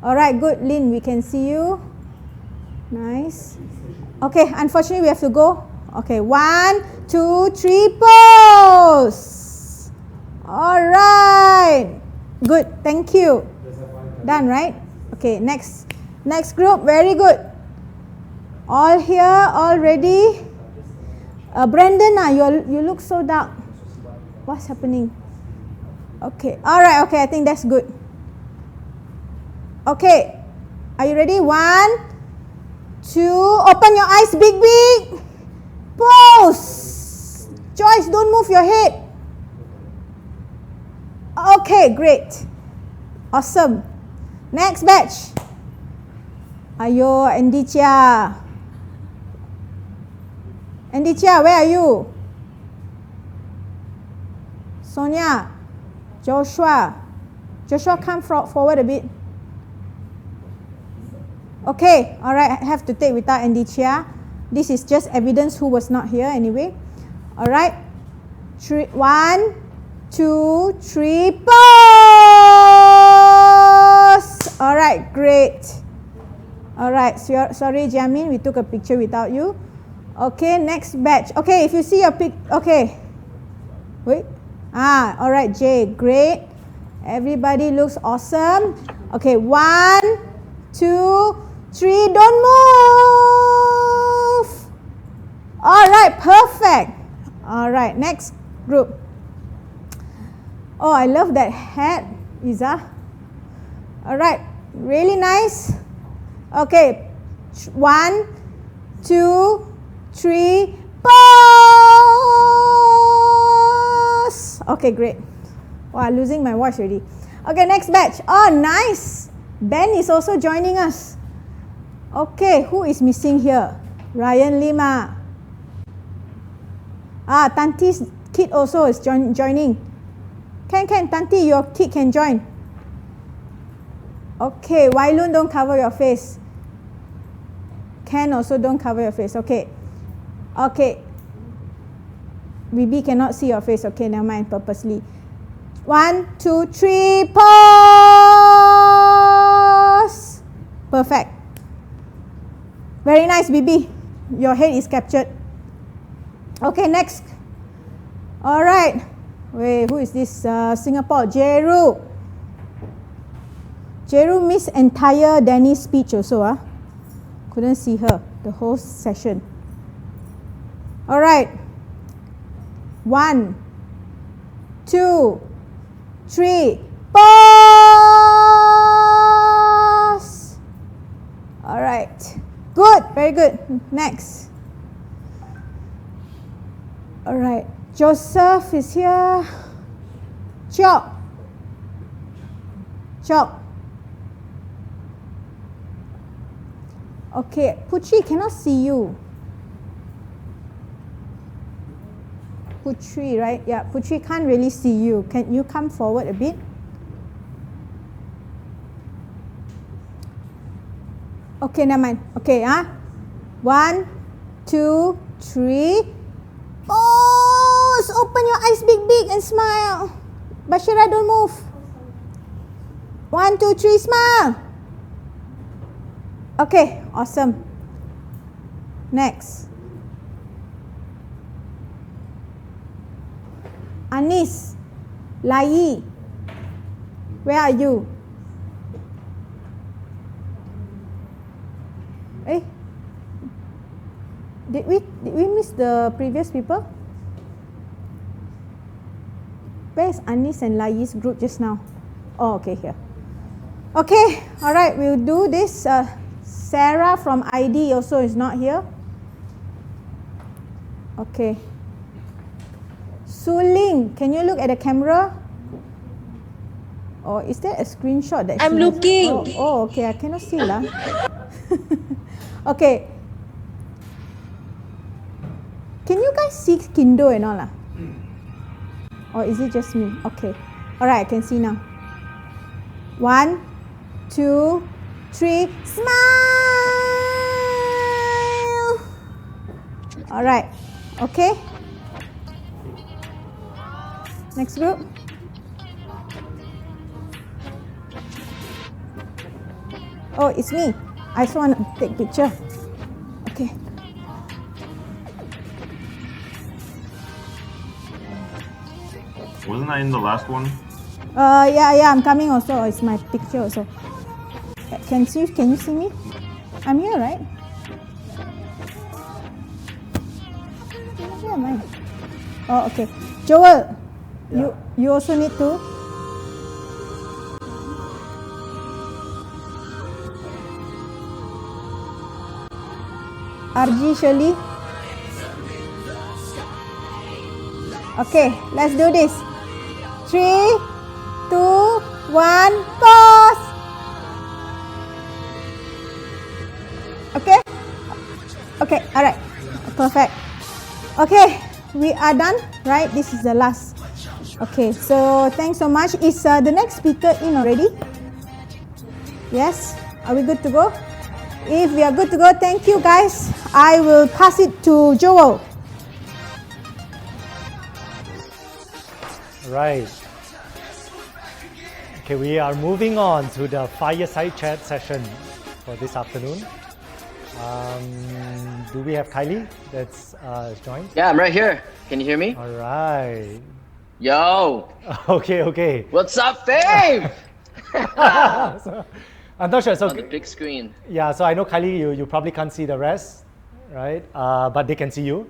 All right, good. Lynn, we can see you. Nice. Okay, unfortunately, we have to go. Okay, 1, 2, 3, pose. All right. Good, thank you. Done, right? Okay, next group. Very good. All here, all ready. Brandon, you look so dark. What's happening? Okay. All right. Okay. I think that's good. Okay. Are you ready? 1, 2. Open your eyes big, big. Pose. Joyce, don't move your head. Okay. Great. Awesome. Next batch. Ayo, Andicia. Andicia, where are you? Sonia. Joshua. Joshua, come forward a bit. Okay, alright, I have to take without Andicia. This is just evidence who was not here anyway. Alright. 1, 2, 3, pause! Alright, great. Alright, sorry Jamin, we took a picture without you. Okay, next batch. Okay, if you see your pic, okay. Wait. Alright, Jay, great. Everybody looks awesome. Okay, 1, 2, 3, don't move. Alright, perfect. Alright, next group. Oh, I love that hat, Iza. Alright, really nice. Okay, 1, 2, 3, pause. Okay, great. Wow, losing my voice already. Okay, next batch. Oh, nice. Ben is also joining us. Okay, who is missing here? Ryan Lima. Tanti's kid also is joining. Can, Tanti, your kid can join. Okay, Wailun, don't cover your face. Ken also don't cover your face. Okay. Okay. Bibi cannot see your face. Okay, never mind, purposely. 1, 2, 3, pause. Perfect. Very nice, Bibi. Your head is captured. Okay, next. All right. Wait, who is this? Singapore. Jeru. Jeru missed entire Danny's speech also. Couldn't see her the whole session. All right. 1, 2, 3, pause. All right. Good. Very good. Next. All right. Joseph is here. Chok. Okay. Puchi, cannot see you. Putri, right? Yeah, Putri can't really see you. Can you come forward a bit? Okay, never mind. Okay, 1, 2, 3. Pause! Open your eyes big, big and smile. Bashira, don't move. 1, 2, 3, smile. Okay, awesome. Next. Anis, Lai, where are you? Did we miss the previous people? Where's Anis and Lai's group just now? Oh, okay, here. Okay, all right, we'll do this. Sarah from ID also is not here. Okay. Suling, can you look at the camera? Or is there a screenshot that I'm looking. Oh, okay, I cannot see lah. Okay. Can you guys see Kindo and all lah? Or is it just me? Okay. Alright, I can see now. 1, 2, 3, smile! Alright, okay. Next group. Oh, it's me. I just want to take picture. Okay. Wasn't I in the last one? Yeah, I'm coming also. It's my picture also. Can you see me? I'm here, right? Where am I? Oh, okay. Joel. You also need to. RG Shirley. Okay, let's do this. 3, 2, 1, pause. Okay? Okay, alright. Perfect. Okay, we are done, right? This is the last. Okay, so thanks so much. Is the next speaker in already? Yes? Are we good to go? If we are good to go, thank you guys. I will pass it to Joel. Right. Okay, we are moving on to the fireside chat session for this afternoon. Do we have Kylie that's joined? Yeah, I'm right here. Can you hear me? All right. Yo. Okay. What's up, Fave? So, I'm not sure. So on the big screen. Yeah, so I know Kylie, you probably can't see the rest, right? But they can see you.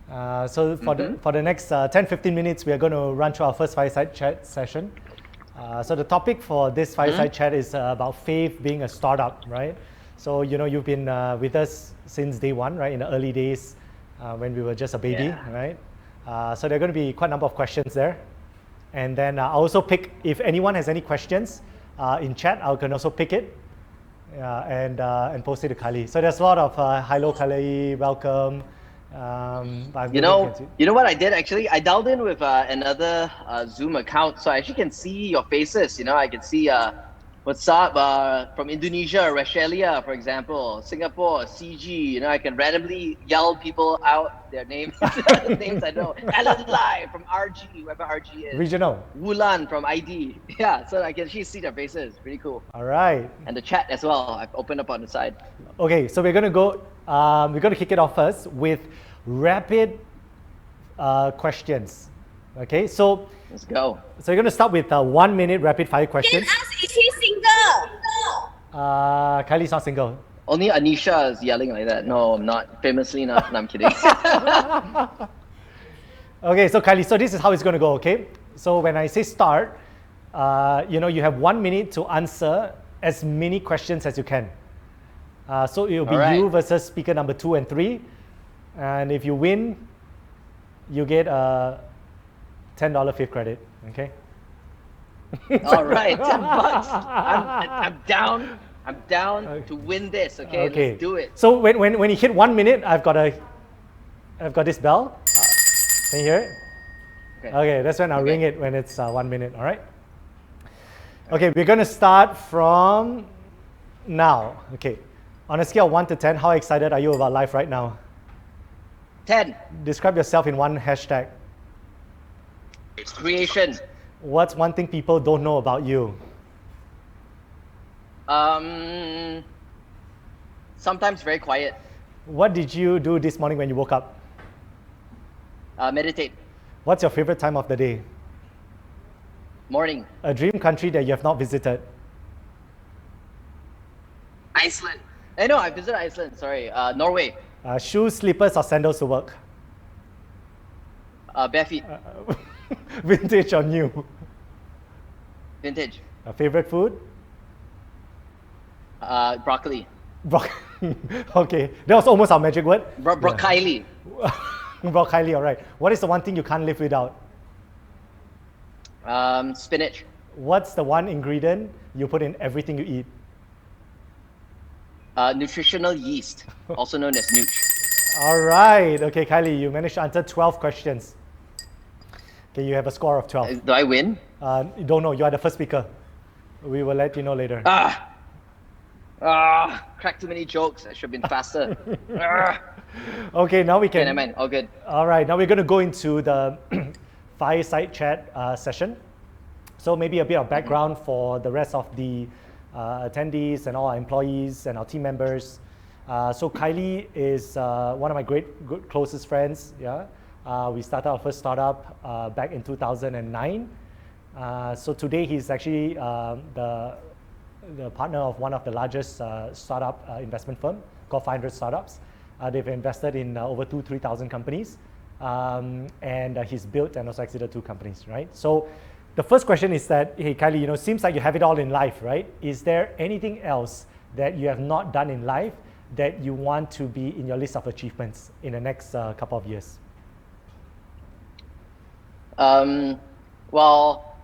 So for the next 10-15 minutes, we are going to run through our first fireside chat session. So the topic for this fireside chat is about Fave being a startup, right? So you've been with us since day one, right? In the early days when we were just a baby, right? So there are going to be quite a number of questions there. And then I'll also pick, if anyone has any questions in chat, I can also pick it and post it to Kylie. So there's a lot of hello Kylie, welcome. You know what I did actually? I dialed in with another Zoom account, so I actually can see your faces. I can see what's up from Indonesia, Rashelia, for example, Singapore, CG. I can randomly yell people out their names, names I know. Alan Lai from RG, whoever RG is. Regional. Wulan from ID. Yeah, so I can actually see their faces. Pretty cool. All right. And the chat as well. I've opened up on the side. Okay, so we're gonna go. We're gonna kick it off first with rapid questions. Okay, so let's go. So you're gonna start with 1 minute rapid fire questions. Can ask, is he single? Kylie's not single. Only Anisha is yelling like that. No, I'm not. Famously not. No, I'm kidding. Okay, so Kylie, so this is how it's gonna go. Okay, so when I say start, you have 1 minute to answer as many questions as you can. So it will be you versus speaker number 2 and 3. And if you win, you get a $10 Fave credit, okay? All right, $10. I'm down. I'm down to win this, okay? Let's do it. So when you hit 1 minute, I've got this bell. Can you hear it? Okay, that's when I'll ring it when it's 1 minute, all right? Okay, we're gonna start from now, okay. On a scale of 1 to 10, how excited are you about life right now? 10. Describe yourself in one hashtag. Creation. What's one thing people don't know about you? Sometimes very quiet. What did you do this morning when you woke up? Meditate. What's your favorite time of the day? Morning. A dream country that you have not visited? Iceland. No, I visited Iceland, sorry. Norway. Shoes, slippers, or sandals to work? Bare feet. Vintage or new? Vintage. Favorite food? Broccoli. Okay, that was almost our magic word. Broccoli. Broccoli, all right. What is the one thing you can't live without? Spinach. What's the one ingredient you put in everything you eat? Nutritional yeast, also known as nooch. All right. Okay, Kylie, you managed to answer 12 questions. Okay, you have a score of 12. Do I win? You don't know. You are the first speaker. We will let you know later. Cracked too many jokes. I should have been faster. Okay, now we can. Okay, never mind. All good. All right, now we're going to go into the fireside chat session. So maybe a bit of background for the rest of the attendees and all our employees and our team members. So Kylie is one of my good closest friends. Yeah, we started our first startup back in 2009. So today he's actually the partner of one of the largest startup investment firm called 500 Startups. They've invested in over 2,000-3,000 companies. and he's built and also exited 2 companies, right? So the first question is that, hey, Kylie, seems like you have it all in life, right? Is there anything else that you have not done in life that you want to be in your list of achievements in the next couple of years? Well,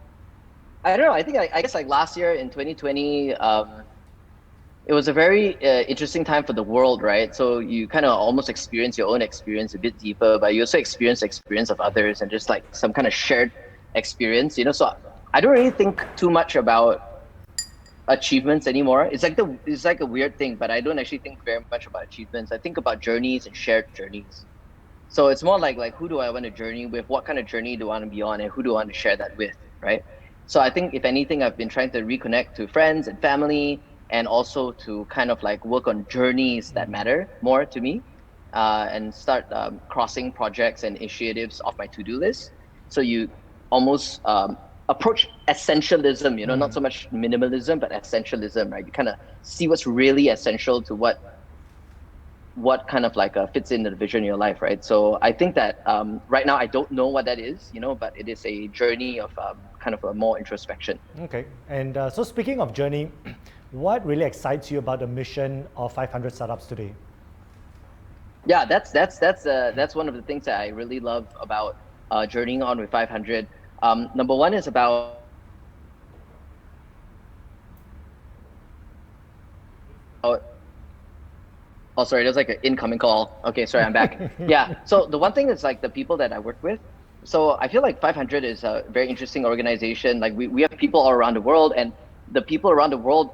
I don't know. I think I guess like last year in 2020, it was a very interesting time for the world, right? So you kind of almost experience your own experience a bit deeper, but you also experience the experience of others and just like some kind of shared experience, So I don't really think too much about achievements anymore. It's like a weird thing, but I don't actually think very much about achievements. I think about journeys and shared journeys. So it's more like who do I want to journey with? What kind of journey do I want to be on, and who do I want to share that with, right? So I think if anything, I've been trying to reconnect to friends and family, and also to kind of like work on journeys that matter more to me, and start crossing projects and initiatives off my to-do list. So you almost approach essentialism, not so much minimalism, but essentialism, right? You kind of see what's really essential to what kind of like fits in the vision in your life, right? So I think that right now I don't know what that is, but it is a journey of kind of a more introspection. Okay, and so speaking of journey, what really excites you about the mission of 500 startups today? Yeah, that's one of the things that I really love about journeying on with 500. Number one is about oh, sorry, there's like an incoming call. Okay, sorry, I'm back. Yeah, so the one thing is like the people that I work with. So I feel like 500 is a very interesting organization. Like we have people all around the world, and the people around the world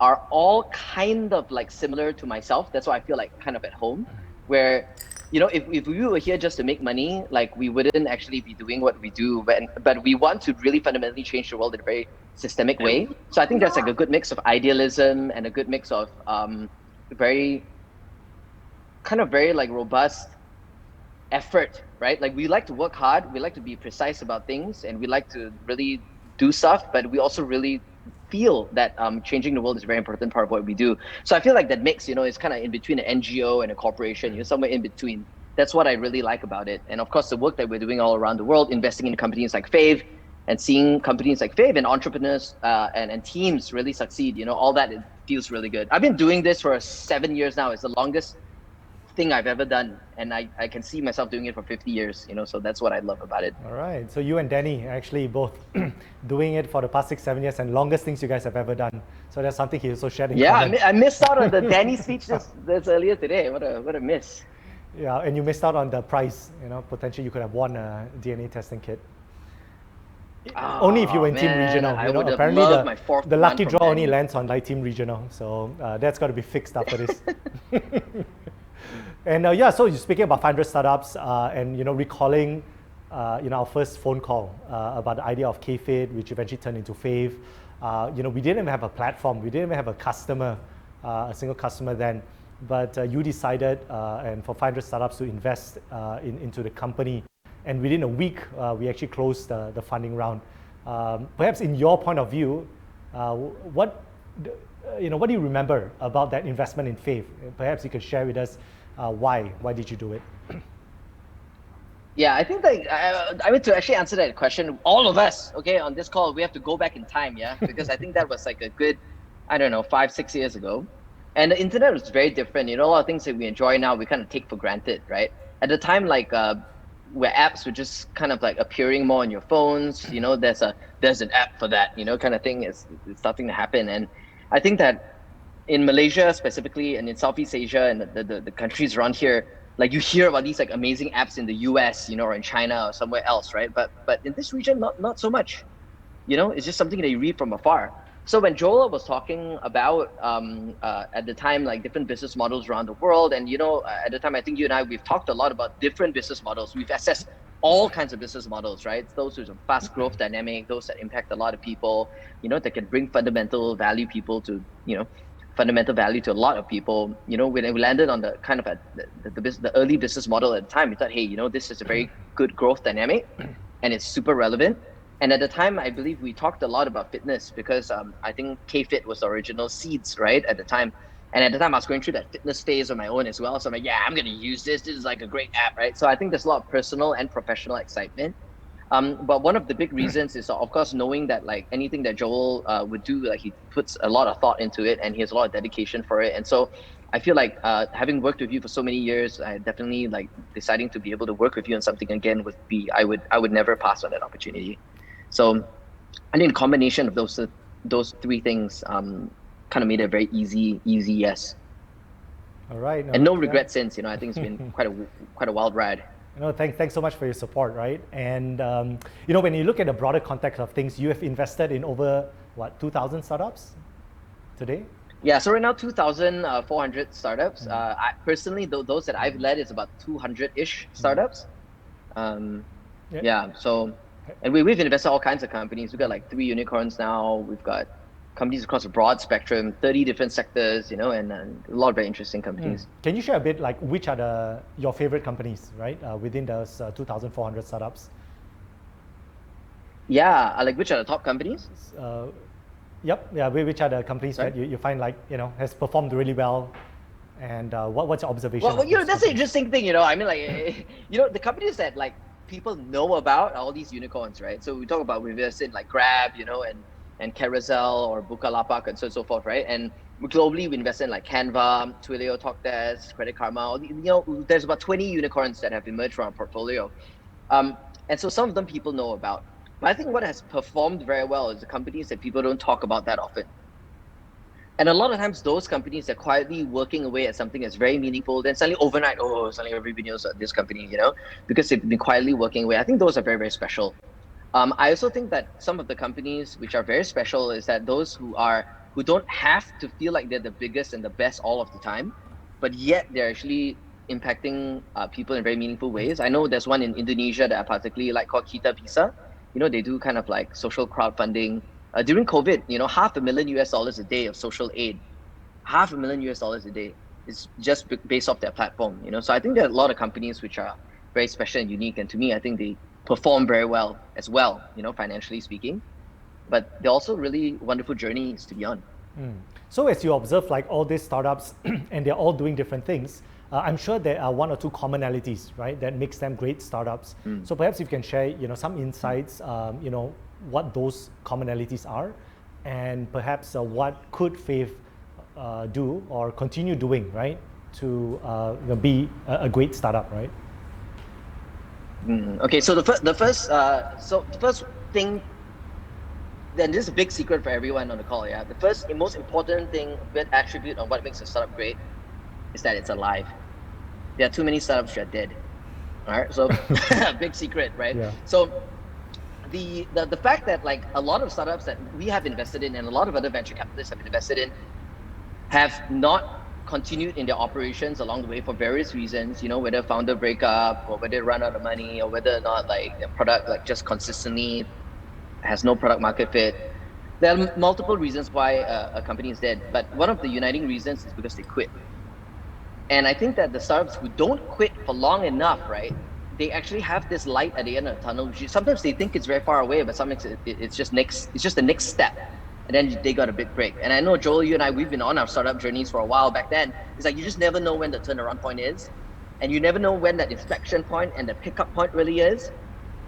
are all kind of like similar to myself. That's why I feel like kind of at home, where, if we were here just to make money, like we wouldn't actually be doing what we do, but we want to really fundamentally change the world in a very systemic way. So I think there's like a good mix of idealism and a good mix of very like robust effort, right? Like we like to work hard, we like to be precise about things, and we like to really do stuff, but we also really feel that changing the world is a very important part of what we do. So I feel like that mix, is kind of in between an NGO and a corporation, somewhere in between. That's what I really like about it. And of course, the work that we're doing all around the world, investing in companies like Fave, and seeing companies like Fave and entrepreneurs and teams really succeed, all that, it feels really good. I've been doing this for 7 years now. It's the longest thing I've ever done, and I can see myself doing it for 50 years, so that's what I love about it. All right, so you and Danny actually both doing it for the past 6-7 years, and longest things you guys have ever done. So that's something he also shared in common. Yeah, I missed out on the Danny speech that's earlier today. What a miss. Yeah, and you missed out on the prize. Potentially you could have won a DNA testing kit. Only if you were in Team Regional. Apparently the lucky draw only lands on like Team Regional. So that's got to be fixed after this. And so you're speaking about 500 startups and recalling our first phone call about the idea of K-Fit, which eventually turned into Fave. We didn't even have a platform, we didn't even have a customer, a single customer then, but you decided and for 500 startups to invest into the company, and within a week we actually closed the funding round. Perhaps in your point of view, what do you remember about that investment in Fave? Perhaps you could share with us. Why did you do it? Yeah, I think like I mean, to actually answer that question, all of us, okay, on this call, we have to go back in time, yeah, because I think that was like a good, 5-6 years ago, and the internet was very different. A lot of things that we enjoy now, we kind of take for granted, right? At the time, like where apps were just kind of like appearing more on your phones, there's an app for that, kind of thing is starting to happen, and I think that in Malaysia specifically, and in Southeast Asia and the countries around here, like you hear about these like amazing apps in the US, or in China or somewhere else, right? But in this region, not so much. It's just something that you read from afar. So when Joel was talking about at the time like different business models around the world, and at the time I think you and I, we've talked a lot about different business models. We've assessed all kinds of business models, right? Those with a fast growth dynamic, those that impact a lot of people, that can bring fundamental value to a lot of people. When we landed on the kind of the early business model at the time, we thought, hey, this is a very good growth dynamic and it's super relevant. And at the time, I believe we talked a lot about fitness because I think K-Fit was the original seeds, right, at the time. And at the time I was going through that fitness phase on my own as well. So I'm like, yeah, I'm going to use this. This is like a great app, right? So I think there's a lot of personal and professional excitement. But one of the big reasons is, of course, knowing that like anything that Joel would do, like he puts a lot of thought into it and he has a lot of dedication for it. And so I feel like having worked with you for so many years, I definitely like deciding to be able to work with you on something again would be, I would never pass on that opportunity. So I think a combination of those three things kind of made it a very easy yes. All right. And no regret since, I think it's been quite a wild ride. No, thanks so much for your support, right? And when you look at the broader context of things, you have invested in over 2,000 startups today? Yeah, so right now 2,400 startups. I personally, those that I've led is about 200-ish startups. Yeah, so, and we've invested all kinds of companies. We've got like 3 unicorns now. We've got companies across a broad spectrum, 30 different sectors, and a lot of very interesting companies. Can you share a bit like which are your favorite companies, right, within those 2,400 startups? Yeah, like which are the top companies? Yep, yeah, which are the companies that you find like, has performed really well, and what's your observation? Well, that's an interesting thing, I mean, like, the companies that like people know about are all these unicorns, right? So we talk about, we've invested in like Grab, and Carousel or Bukalapak and so on and so forth, right? And globally, we invest in like Canva, Twilio, TalkDesk, Credit Karma. There's about 20 unicorns that have emerged from our portfolio. And so some of them people know about. But I think what has performed very well is the companies that people don't talk about that often. And a lot of times those companies are quietly working away at something that's very meaningful, then suddenly overnight, suddenly everybody knows this company, because they've been quietly working away. I think those are very, very special. I also think that some of the companies which are very special is that those who don't have to feel like they're the biggest and the best all of the time, but yet they're actually impacting people in very meaningful ways. I know there's one in Indonesia that I particularly like called Kita Bisa. They do kind of like social crowdfunding. During COVID, $500,000 a day of social aid. $500,000 a day is just based off their platform, So I think there are a lot of companies which are very special and unique. And to me, I think they perform very well as well, financially speaking. But they're also really wonderful journeys to be on. So as you observe like all these startups and they're all doing different things, I'm sure there are 1 or 2 commonalities, right, that makes them great startups. So perhaps you can share, some insights, what those commonalities are, and perhaps what could Fave do or continue doing, right, to be a great startup, right? Okay, so the first thing, then this is a big secret for everyone on the call, yeah. The first and most important thing, attribute on what makes a startup great is that it's alive. There are too many startups that are dead. All right, so big secret, right? Yeah. So the fact that like a lot of startups that we have invested in and a lot of other venture capitalists have invested in have not continued in their operations along the way for various reasons, whether founder breakup or whether they run out of money or whether or not like their product like just consistently has no product market fit. There are multiple reasons why a company is dead, but one of the uniting reasons is because they quit. And I think that the startups who don't quit for long enough, right, they actually have this light at the end of the tunnel. Sometimes they think it's very far away, but sometimes it's just the next step. And then they got a big break. And I know, Joel, you and I, we've been on our startup journeys for a while back then. It's like you just never know when the turnaround point is. And you never know when that inflection point and the pickup point really is.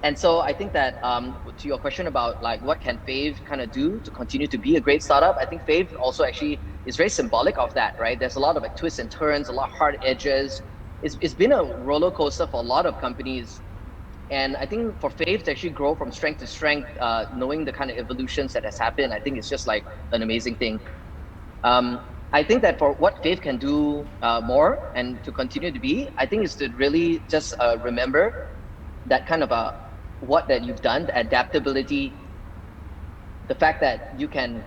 And so I think that to your question about like what can Fave kind of do to continue to be a great startup, I think Fave also actually is very symbolic of that, right? There's a lot of like twists and turns, a lot of hard edges. It's been a roller coaster for a lot of companies. And I think for Fave to actually grow from strength to strength, knowing the kind of evolutions that has happened, I think it's just like an amazing thing. I think that for what Fave can do more and to continue to be, I think is to really just remember that kind of what that you've done, the adaptability, the fact that you can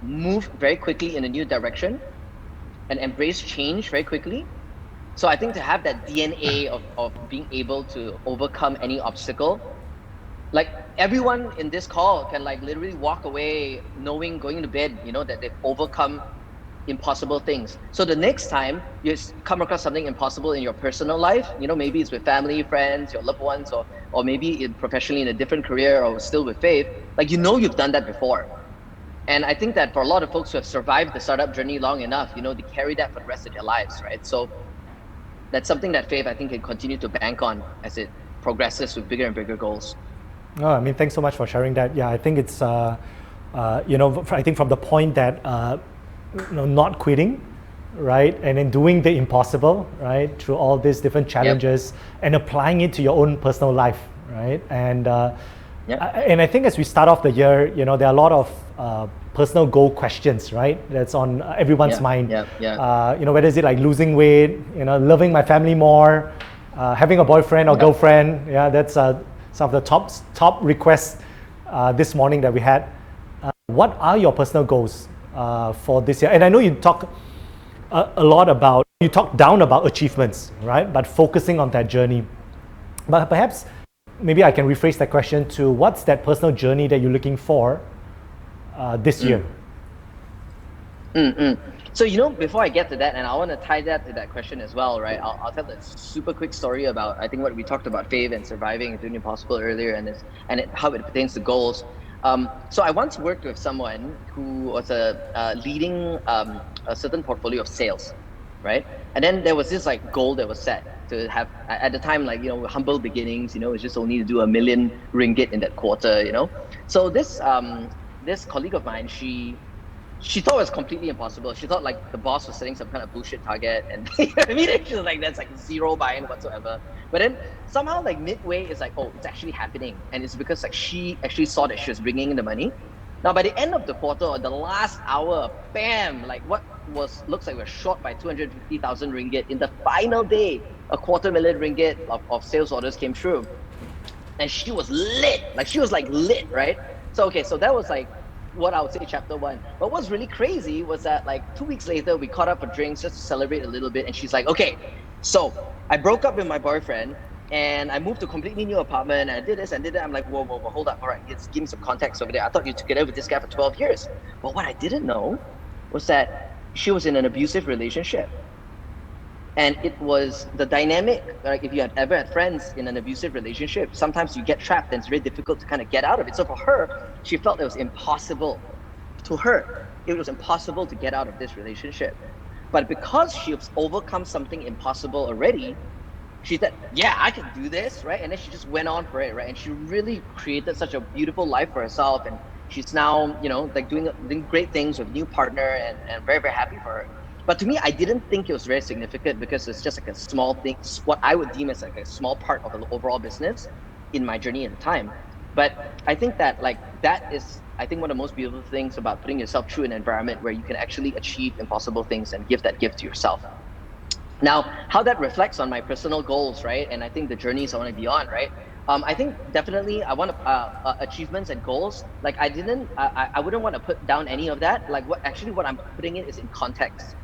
move very quickly in a new direction and embrace change very quickly. So I think to have that DNA of being able to overcome any obstacle, like everyone in this call can like literally walk away knowing, going to bed, that they've overcome impossible things. So the next time you come across something impossible in your personal life, maybe it's with family, friends, your loved ones, or maybe professionally in a different career or still with Fave, like you've done that before. And I think that for a lot of folks who have survived the startup journey long enough, you know, they carry that for the rest of their lives, right? So that's something that Fave, I think, can continue to bank on as it progresses with bigger and bigger goals. Oh, I mean, thanks so much for sharing that. Yeah, I think it's, you know, I think from the point that, you know, not quitting, right? And then doing the impossible, right? Through all these different challenges and applying it to your own personal life, right? And and I think as we start off the year, you know, there are a lot of personal goal questions, right? That's on everyone's mind. You know, whether is it like losing weight, you know, loving my family more, having a boyfriend or girlfriend. Yeah, that's some of the top requests this morning that we had. What are your personal goals for this year? And I know you talk a lot about, you talk down about achievements, right? But focusing on that journey. But perhaps maybe I can rephrase that question to what's that personal journey that you're looking for this year? So, you know, before I get to that, and I want to tie that to that question as well, right? I'll tell a super quick story about, I think, what we talked about Fave and surviving and doing impossible earlier, and how it pertains to goals. So I once worked with someone who was leading a certain portfolio of sales, right? And then there was this like goal that was set to have, at the time, like, you know, humble beginnings, you know, it's just only to do 1 million ringgit in that quarter, you know? So this colleague of mine, she thought it was completely impossible. She thought like the boss was setting some kind of bullshit target, and you know what I mean, she was like, that's like zero buy-in whatsoever. But then somehow like midway, it's like, oh, it's actually happening, and it's because like she actually saw that she was bringing in the money. Now by the end of the quarter, or the last hour, bam, like what looks like we're short by 250,000 ringgit. In the final day, 250,000 ringgit of sales orders came through, and she was lit. Like she was like lit, right? So okay, so that was like what I would say chapter 1. But what's really crazy was that like 2 weeks later, we caught up for drinks just to celebrate a little bit, and she's like, okay, so I broke up with my boyfriend and I moved to a completely new apartment, and I did this and did that. I'm like, whoa, hold up, all right, give me some context over there. I thought you were together with this guy for 12 years. But what I didn't know was that she was in an abusive relationship. And it was the dynamic, like if you had ever had friends in an abusive relationship, sometimes you get trapped and it's very difficult to kind of get out of it. So for her, she felt it was impossible. To her, it was impossible to get out of this relationship. But because she's overcome something impossible already, she said, yeah, I can do this, right? And then she just went on for it, right? And she really created such a beautiful life for herself. And she's now, you know, like doing great things with a new partner, and very, very happy for her. But to me, I didn't think it was very significant because it's just like a small thing, what I would deem as like a small part of the overall business in my journey at the time. But I think that like that is, I think, one of the most beautiful things about putting yourself through an environment where you can actually achieve impossible things and give that gift to yourself. Now, how that reflects on my personal goals, right? And I think the journeys I want to be on, right? I think definitely I want achievements and goals. Like I wouldn't want to put down any of that. Like what I'm putting it is in context.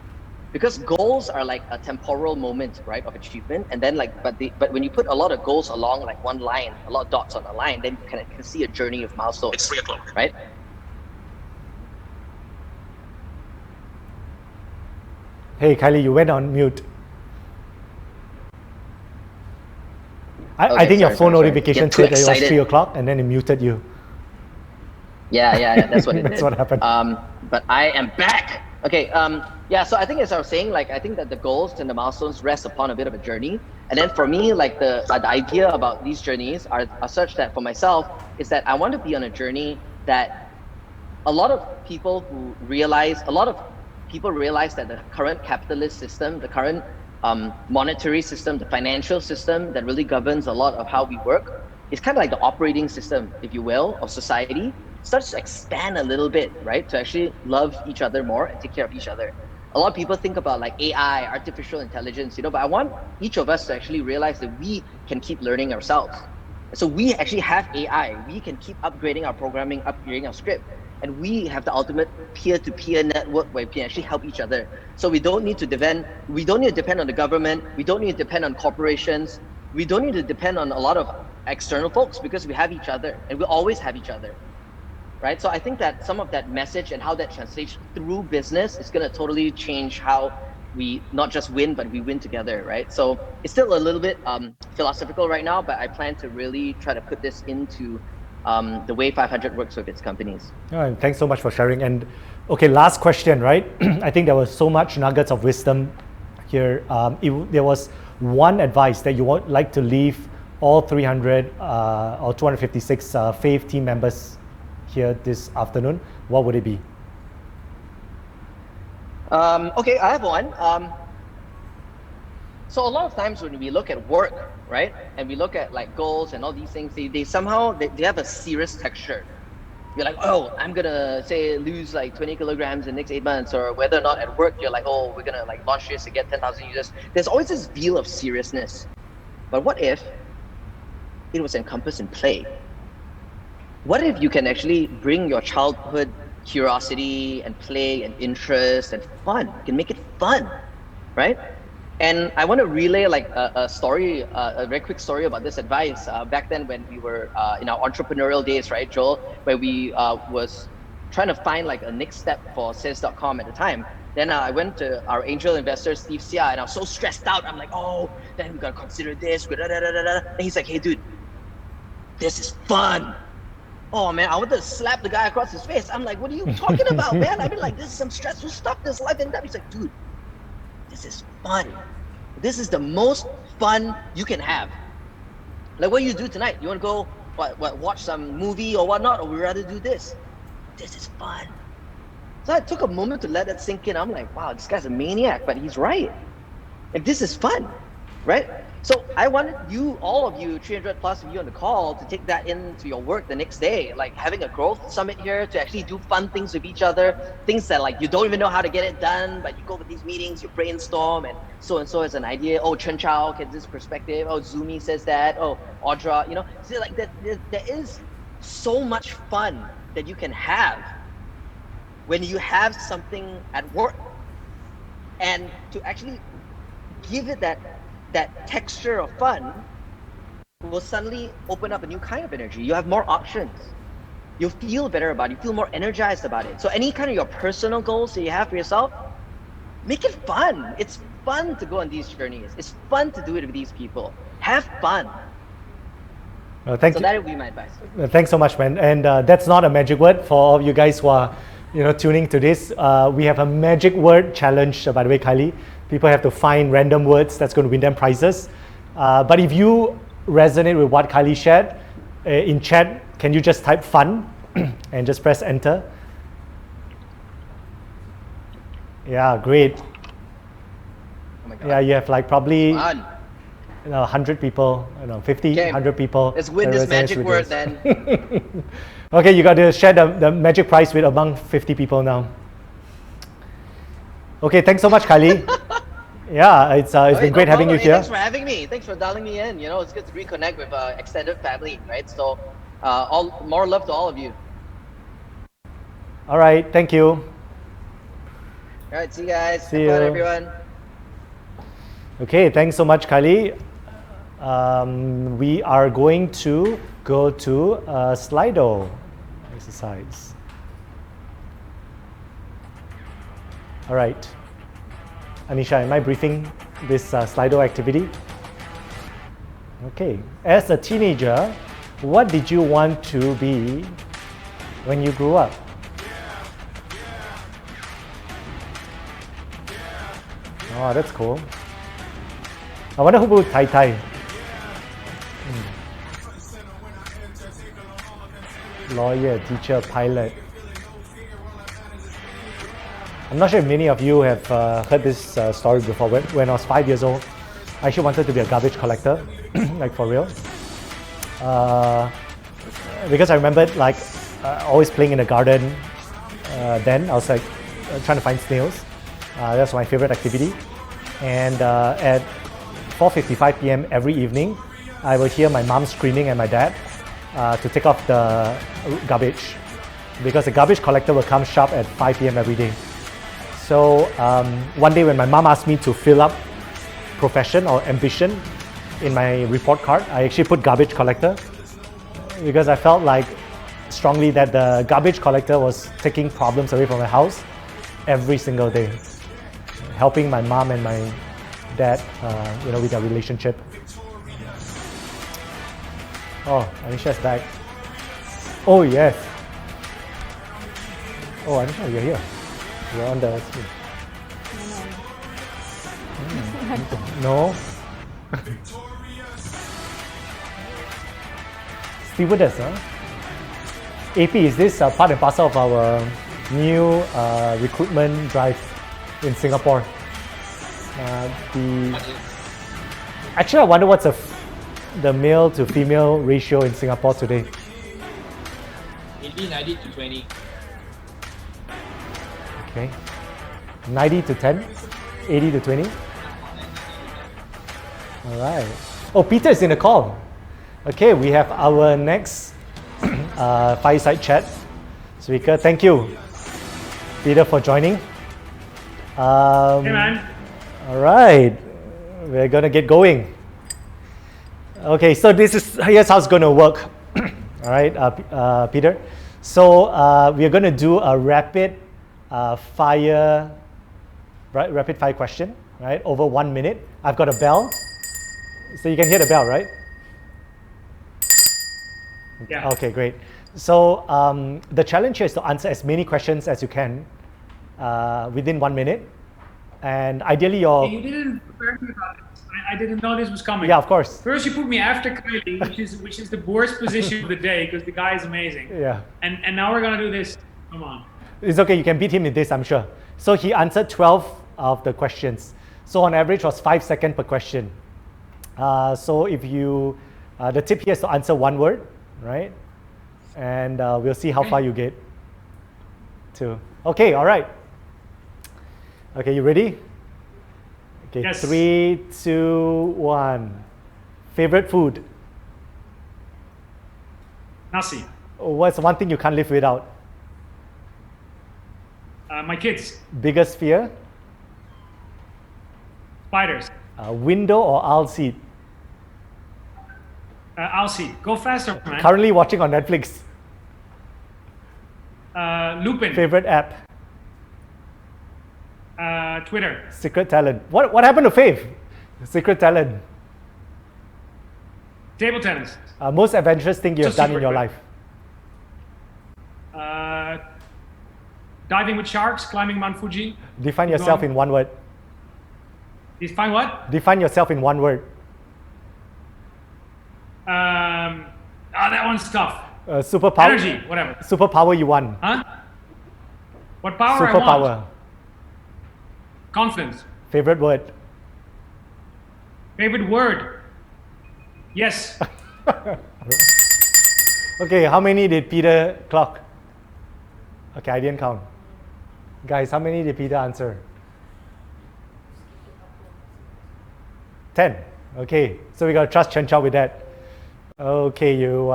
Because goals are like a temporal moment, right, of achievement, and then like, but when you put a lot of goals along like one line, a lot of dots on a line, then you can see a journey of milestones. It's 3 o'clock, right? Hey, Kylie, you went on mute. I think your phone notification said that it was 3 o'clock, and then it muted you. Yeah, that's what it That's did. what happened. But I am back. Okay, yeah, so I think as I was saying, like I think that the goals and the milestones rest upon a bit of a journey. And then for me, like the idea about these journeys are such that for myself is that I want to be on a journey that a lot of people realize that the current capitalist system, the current monetary system, the financial system that really governs a lot of how we work is kind of like the operating system, if you will, of society, starts to expand a little bit, right? To actually love each other more and take care of each other. A lot of people think about like AI, artificial intelligence, you know, but I want each of us to actually realize that we can keep learning ourselves. So we actually have AI. We can keep upgrading our programming, upgrading our script. And we have the ultimate peer-to-peer network where we can actually help each other. So we don't need to depend on the government. We don't need to depend on corporations. We don't need to depend on a lot of external folks because we have each other and we always have each other. Right? So I think that some of that message and how that translates through business is going to totally change how we not just win, but we win together, right? So it's still a little bit philosophical right now, but I plan to really try to put this into the way 500 works with its companies. All right, thanks so much for sharing. And okay, last question, right? I think there was so much nuggets of wisdom here. If there was one advice that you would like to leave all 300 or 256 Fave team members here this afternoon, what would it be? Okay, I have one. So a lot of times when we look at work, right, and we look at like goals and all these things, they somehow they have a serious texture. You're like, oh, I'm gonna say lose like 20 kilograms in the next 8 months, or whether or not at work you're like, oh, we're gonna like launch this to get 10,000 users. There's always this feel of seriousness. But what if it was encompassed in play? What if you can actually bring your childhood curiosity and play and interest and fun? You can make it fun, right? And I want to relay like a story, a very quick story about this advice. Back then when we were in our entrepreneurial days, right, Joel, where we was trying to find like a next step for sales.com at the time. Then I went to our angel investor, Steve Sia, and I was so stressed out. I'm like, oh, then we got to consider this. And he's like, hey, dude, this is fun. Oh man, I wanted to slap the guy across his face. I'm like, what are you talking about, man? I mean, like, this is some stressful stuff. This life and death. He's like, dude, this is fun. This is the most fun you can have. Like what you do tonight. You want to go watch some movie or whatnot, or we'd rather do this. This is fun. So I took a moment to let that sink in. I'm like, wow, this guy's a maniac, but he's right. Like, this is fun, right? So I wanted you, all of you, 300 plus of you on the call, to take that into your work the next day, like having a growth summit here to actually do fun things with each other, things that like you don't even know how to get it done, but you go to these meetings, you brainstorm, and so has an idea. Oh, Chen Chao gets this perspective. Oh, Zumi says that. Oh, Audra, you know, so like that. There is so much fun that you can have when you have something at work, and to actually give it that texture of fun will suddenly open up a new kind of energy. You have more options. You'll feel better about it. You feel more energized about it. So any kind of your personal goals that you have for yourself, make it fun. It's fun to go on these journeys. It's fun to do it with these people. Have fun. Thank you. That would be my advice. Thanks so much, man. And that's not a magic word for all of you guys who are, tuning to this. We have a magic word challenge, by the way, Kylie. People have to find random words that's going to win them prizes. But if you resonate with what Kylie shared, in chat, can you just type fun and just press enter? Yeah, great. Oh my God. Yeah, you have like probably Fun. 100 people, 50, Okay. 100 people. Let's win this magic word then. Okay, you got to share the magic prize with among 50 people now. Okay, thanks so much, Kylie. Yeah, it's been great having you here. Thanks for having me. Thanks for dialing me in. It's good to reconnect with extended family, right? So, more love to all of you. All right, thank you. All right, see you guys. See Have fun, you. everyone. Okay, thanks so much, Kylie. We are going to go to Slido exercise. All right. Anisha, am I briefing this Slido activity? Okay. As a teenager, what did you want to be when you grew up? Oh, that's cool. I wonder who will Tai Tai. Lawyer, teacher, pilot. I'm not sure if many of you have heard this story before. When I was 5 years old, I actually wanted to be a garbage collector, like for real. Because I remembered like always playing in the garden. Then I was like trying to find snails. That's my favorite activity. And at 4:55 p.m. every evening, I would hear my mom screaming at my dad to take off the garbage, because the garbage collector will come sharp at 5 p.m. every day. So one day when my mom asked me to fill up profession or ambition in my report card, I actually put garbage collector, because I felt like strongly that the garbage collector was taking problems away from my house every single day, helping my mom and my dad, with their relationship. Oh, Anisha's back. Oh, yes. Oh, I'm sorry, you're here. You're on the screen. No. Stewardess, huh? AP, is this part and parcel of our new recruitment drive in Singapore? Actually, I wonder what's the male to female ratio in Singapore today. Maybe 90 to 20. Okay. 90 to 10? 80 to 20? All right. Oh, Peter's in the call. Okay, we have our next fireside chat speaker. Thank you, Peter, for joining. Hey, man. All right. We're going to get going. Okay, so here's how it's going to work. All right, Peter. So we are going to do a rapid fire question, right? Over 1 minute. I've got a bell, so you can hear the bell, right? Yeah. Okay, great. So the challenge here is to answer as many questions as you can within 1 minute, and ideally your. Hey, you didn't prepare me about this. I didn't know this was coming. Yeah, of course. First, you put me after Kylie, which is the worst position of the day because the guy is amazing. Yeah. And now we're gonna do this. Come on. It's okay. You can beat him in this, I'm sure. So he answered 12 of the questions. So on average was 5 seconds per question. So if you, the tip here is to answer one word, right? And we'll see how far you get to. Okay, all right. Okay, you ready? Okay, yes. 3, 2, 1. Favorite food? Nasi. What's one thing you can't live without? My kids. Biggest fear? Spiders. Window or aisle seat? I'll see. Go faster, man. Currently watching on Netflix. Lupin. Favorite app? Twitter. Secret talent. What happened to Fave? Secret talent. Table tennis. Most adventurous thing you have done in your life? Diving with sharks, climbing Mount Fuji. Define yourself in one word. Define what? Define yourself in one word. That one's tough. Superpower. Energy, whatever. Superpower you want. Huh? What power I Superpower. want? Confidence. Favorite word. Favorite word? Yes. Okay, how many did Peter clock? Okay, I didn't count. Guys, how many did Peter answer? 10. Okay, so we got to trust Chen Chao with that. Okay, you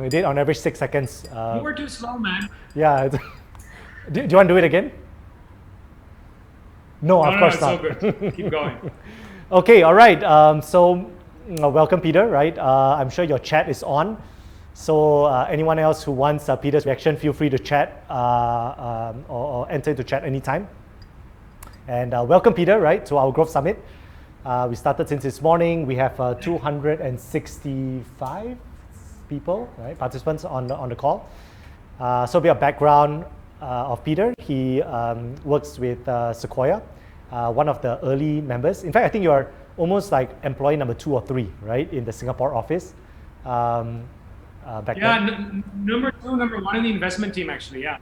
did on average 6 seconds. You were too slow, man. Yeah. do you want to do it again? No, of course not. It's so good. Keep going. Okay, all right. So welcome, Peter, right? I'm sure your chat is on. So anyone else who wants Peter's reaction, feel free to chat or enter into chat anytime. And welcome, Peter, right, to our Growth Summit. We started since this morning. We have 265 people, right, participants on the call. So a bit of background of Peter. He works with Sequoia, one of the early members. In fact, I think you are almost like employee number 2 or 3, right, in the Singapore office. Back then. Number 2, number 1 in the investment team, actually, yeah.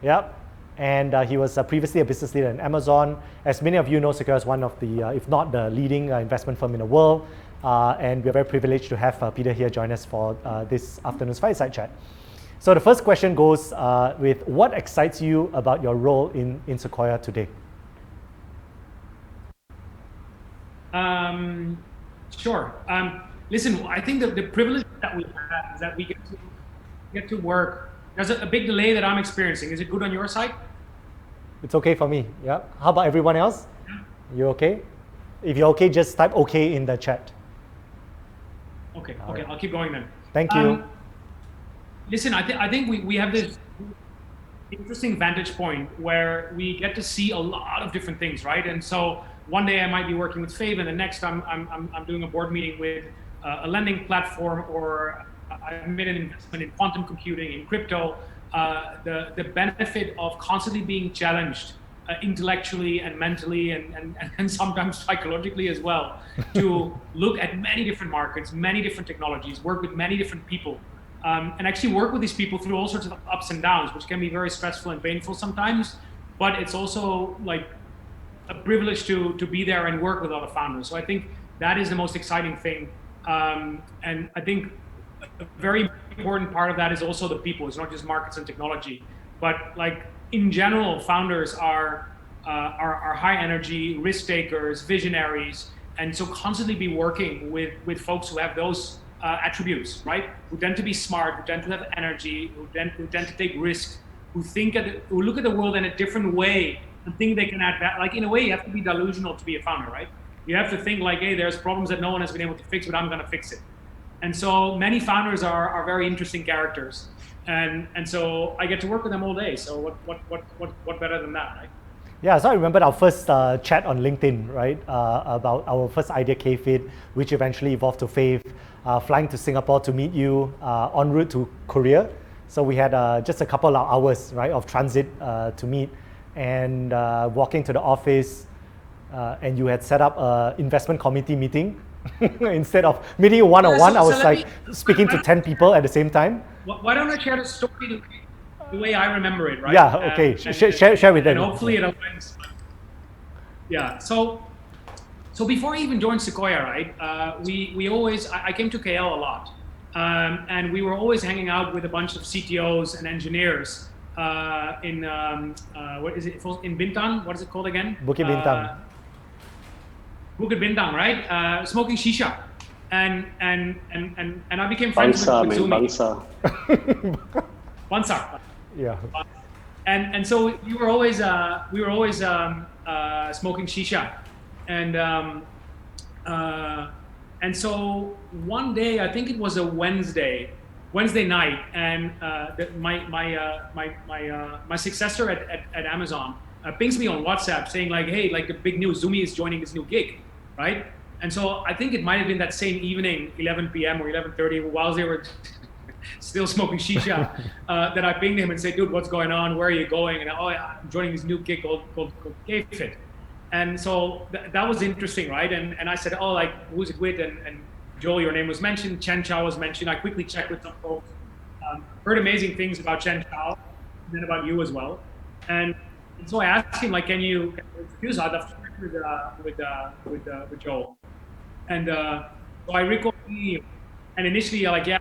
Yep. And he was previously a business leader in Amazon. As many of you know, Sequoia is one of the, if not the leading investment firm in the world. And we're very privileged to have Peter here join us for this afternoon's fireside chat. So the first question goes with what excites you about your role in Sequoia today? Sure. Listen, I think the privilege that we have is that we get to work. There's a big delay that I'm experiencing. Is it good on your side? It's okay for me. Yeah. How about everyone else? Yeah. You okay? If you're okay, just type okay in the chat. Okay. All okay. right. I'll keep going then. Thank you. Listen, I think we have this interesting vantage point where we get to see a lot of different things, right? And so one day I might be working with Fave, and the next I'm doing a board meeting with a lending platform or I've made an investment in quantum computing, in crypto. The benefit of constantly being challenged intellectually and mentally and sometimes psychologically as well, to look at many different markets, many different technologies, work with many different people, and actually work with these people through all sorts of ups and downs, which can be very stressful and painful sometimes, but it's also like a privilege to be there and work with other founders. So I think that is the most exciting thing. And I think a very important part of that is also the people. It's not just markets and technology, but like in general, founders are high energy, risk takers, visionaries, and so constantly be working with folks who have those attributes, right? Who tend to be smart, who tend to have energy, who tend to take risks, who look at the world in a different way and think they can add value. Like in a way, you have to be delusional to be a founder, right? You have to think like, hey, there's problems that no one has been able to fix, but I'm going to fix it. And so many founders are very interesting characters, and so I get to work with them all day. So what better than that, right? Yeah, so I remember our first chat on LinkedIn, right? About our first idea, KFit, which eventually evolved to Fave, flying to Singapore to meet you, en route to Korea. So we had just a couple of hours, right, of transit to meet, and walking to the office, and you had set up an investment committee meeting. Instead of meeting you one-on-one, I was like speaking to 10 people at the same time. Why don't I share the story the way I remember it, right? Yeah, okay. Share with them. And hopefully it aligns. Yeah, so before I even joined Sequoia, right, I came to KL a lot. And we were always hanging out with a bunch of CTOs and engineers in, what is it, in Bintan? What is it called again? Bukit Bintang. Bukit Bintang, right? Smoking shisha, and I became friends with Zumi. Bangsa. Yeah. And so we were always smoking shisha, and so one day, I think it was a Wednesday night, and my successor at Amazon pings me on WhatsApp saying like, hey, like the big news, Zumi is joining this new gig, right? And so I think it might have been that same evening, 11 p.m. or 11:30, while they were still smoking shisha, that I pinged him and said, dude, what's going on? Where are you going? And I'm joining this new gig called KFit. And so that was interesting, right? And I said, oh, like, who's it with? And Joel, your name was mentioned. Chen Chao was mentioned. I quickly checked with some folks. Heard amazing things about Chen Chao, and then about you as well. And so I asked him, like, can you introduce us with Joel? And so I recalled him, and initially you're like, yeah,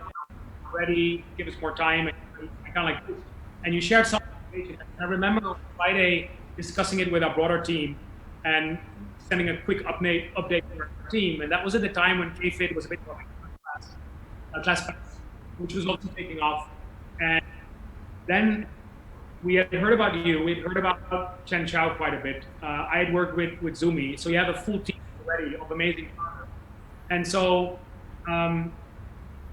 ready, give us more time. And I kind of like, and you shared some information. I remember on Friday discussing it with our broader team and sending a quick update to our team. And that was at the time when KFit was a bit of a class, which was also taking off. And then we had heard about you. We had heard about Chen Chao quite a bit. I had worked with Zumi, so you have a full team already of amazing partners. And so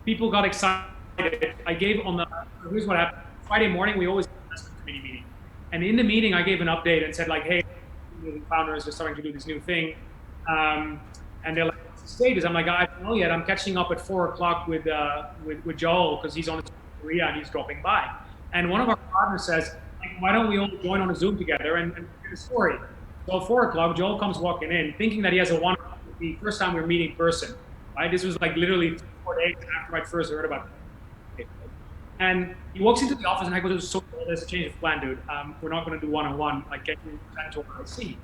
people got excited. I gave here's what happened. Friday morning, we always have an investment committee meeting. And in the meeting, I gave an update and said like, hey, the founders are starting to do this new thing. And they're like, what's the status? I'm like, I don't know yet. I'm catching up at 4 o'clock with Joel because he's on his Korea and he's dropping by. And one of our partners says, why don't we all join on a Zoom together and hear the story? So 4 o'clock, Joel comes walking in, thinking that he has a one-on-one. The first time we're meeting in person, right? This was like literally 4 days after I first heard about it. And he walks into the office and I go, there's a change of plan, dude. We're not going to do one-on-one. Like, get you to what I see.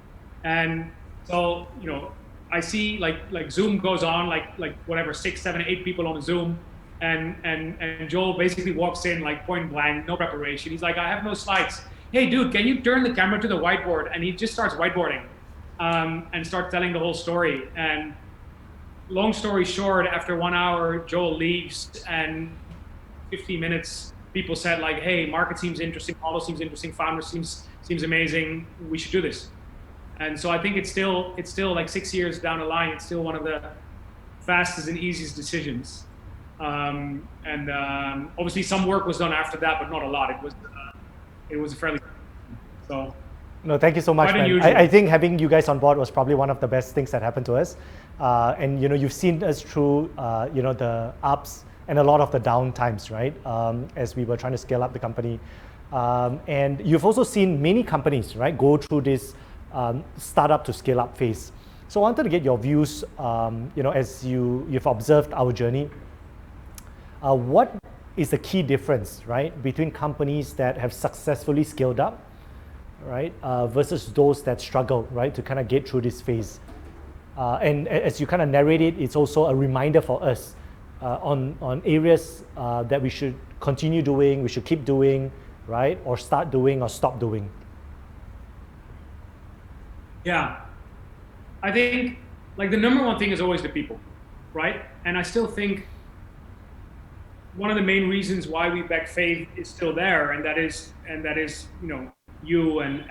And so, you know, I see like Zoom goes on, like whatever, 6, 7, 8 people on Zoom. And Joel basically walks in like point blank, no preparation. He's like, I have no slides. Hey, dude, can you turn the camera to the whiteboard? And he just starts whiteboarding and starts telling the whole story. And long story short, after 1 hour, Joel leaves, and 15 minutes, people said like, hey, market seems interesting, model seems interesting, founder seems amazing, we should do this. And so I think it's still like 6 years down the line, it's still one of the fastest and easiest decisions. Obviously some work was done after that, but not a lot. It was fairly, so. No, thank you so much, man. I think having you guys on board was probably one of the best things that happened to us. And you know, you've seen us through you know, the ups and a lot of the down times, right? As we were trying to scale up the company. And you've also seen many companies, right, go through this startup to scale up phase. So I wanted to get your views, as you've observed our journey. What is the key difference, right, between companies that have successfully scaled up, right, versus those that struggle, right, to kind of get through this phase? And as you kind of narrate it, it's also a reminder for us on areas that we should continue doing, we should keep doing, right, or start doing or stop doing. Yeah, I think like the number one thing is always the people, right? And I still think one of the main reasons why we back Fave is still there, and that is you and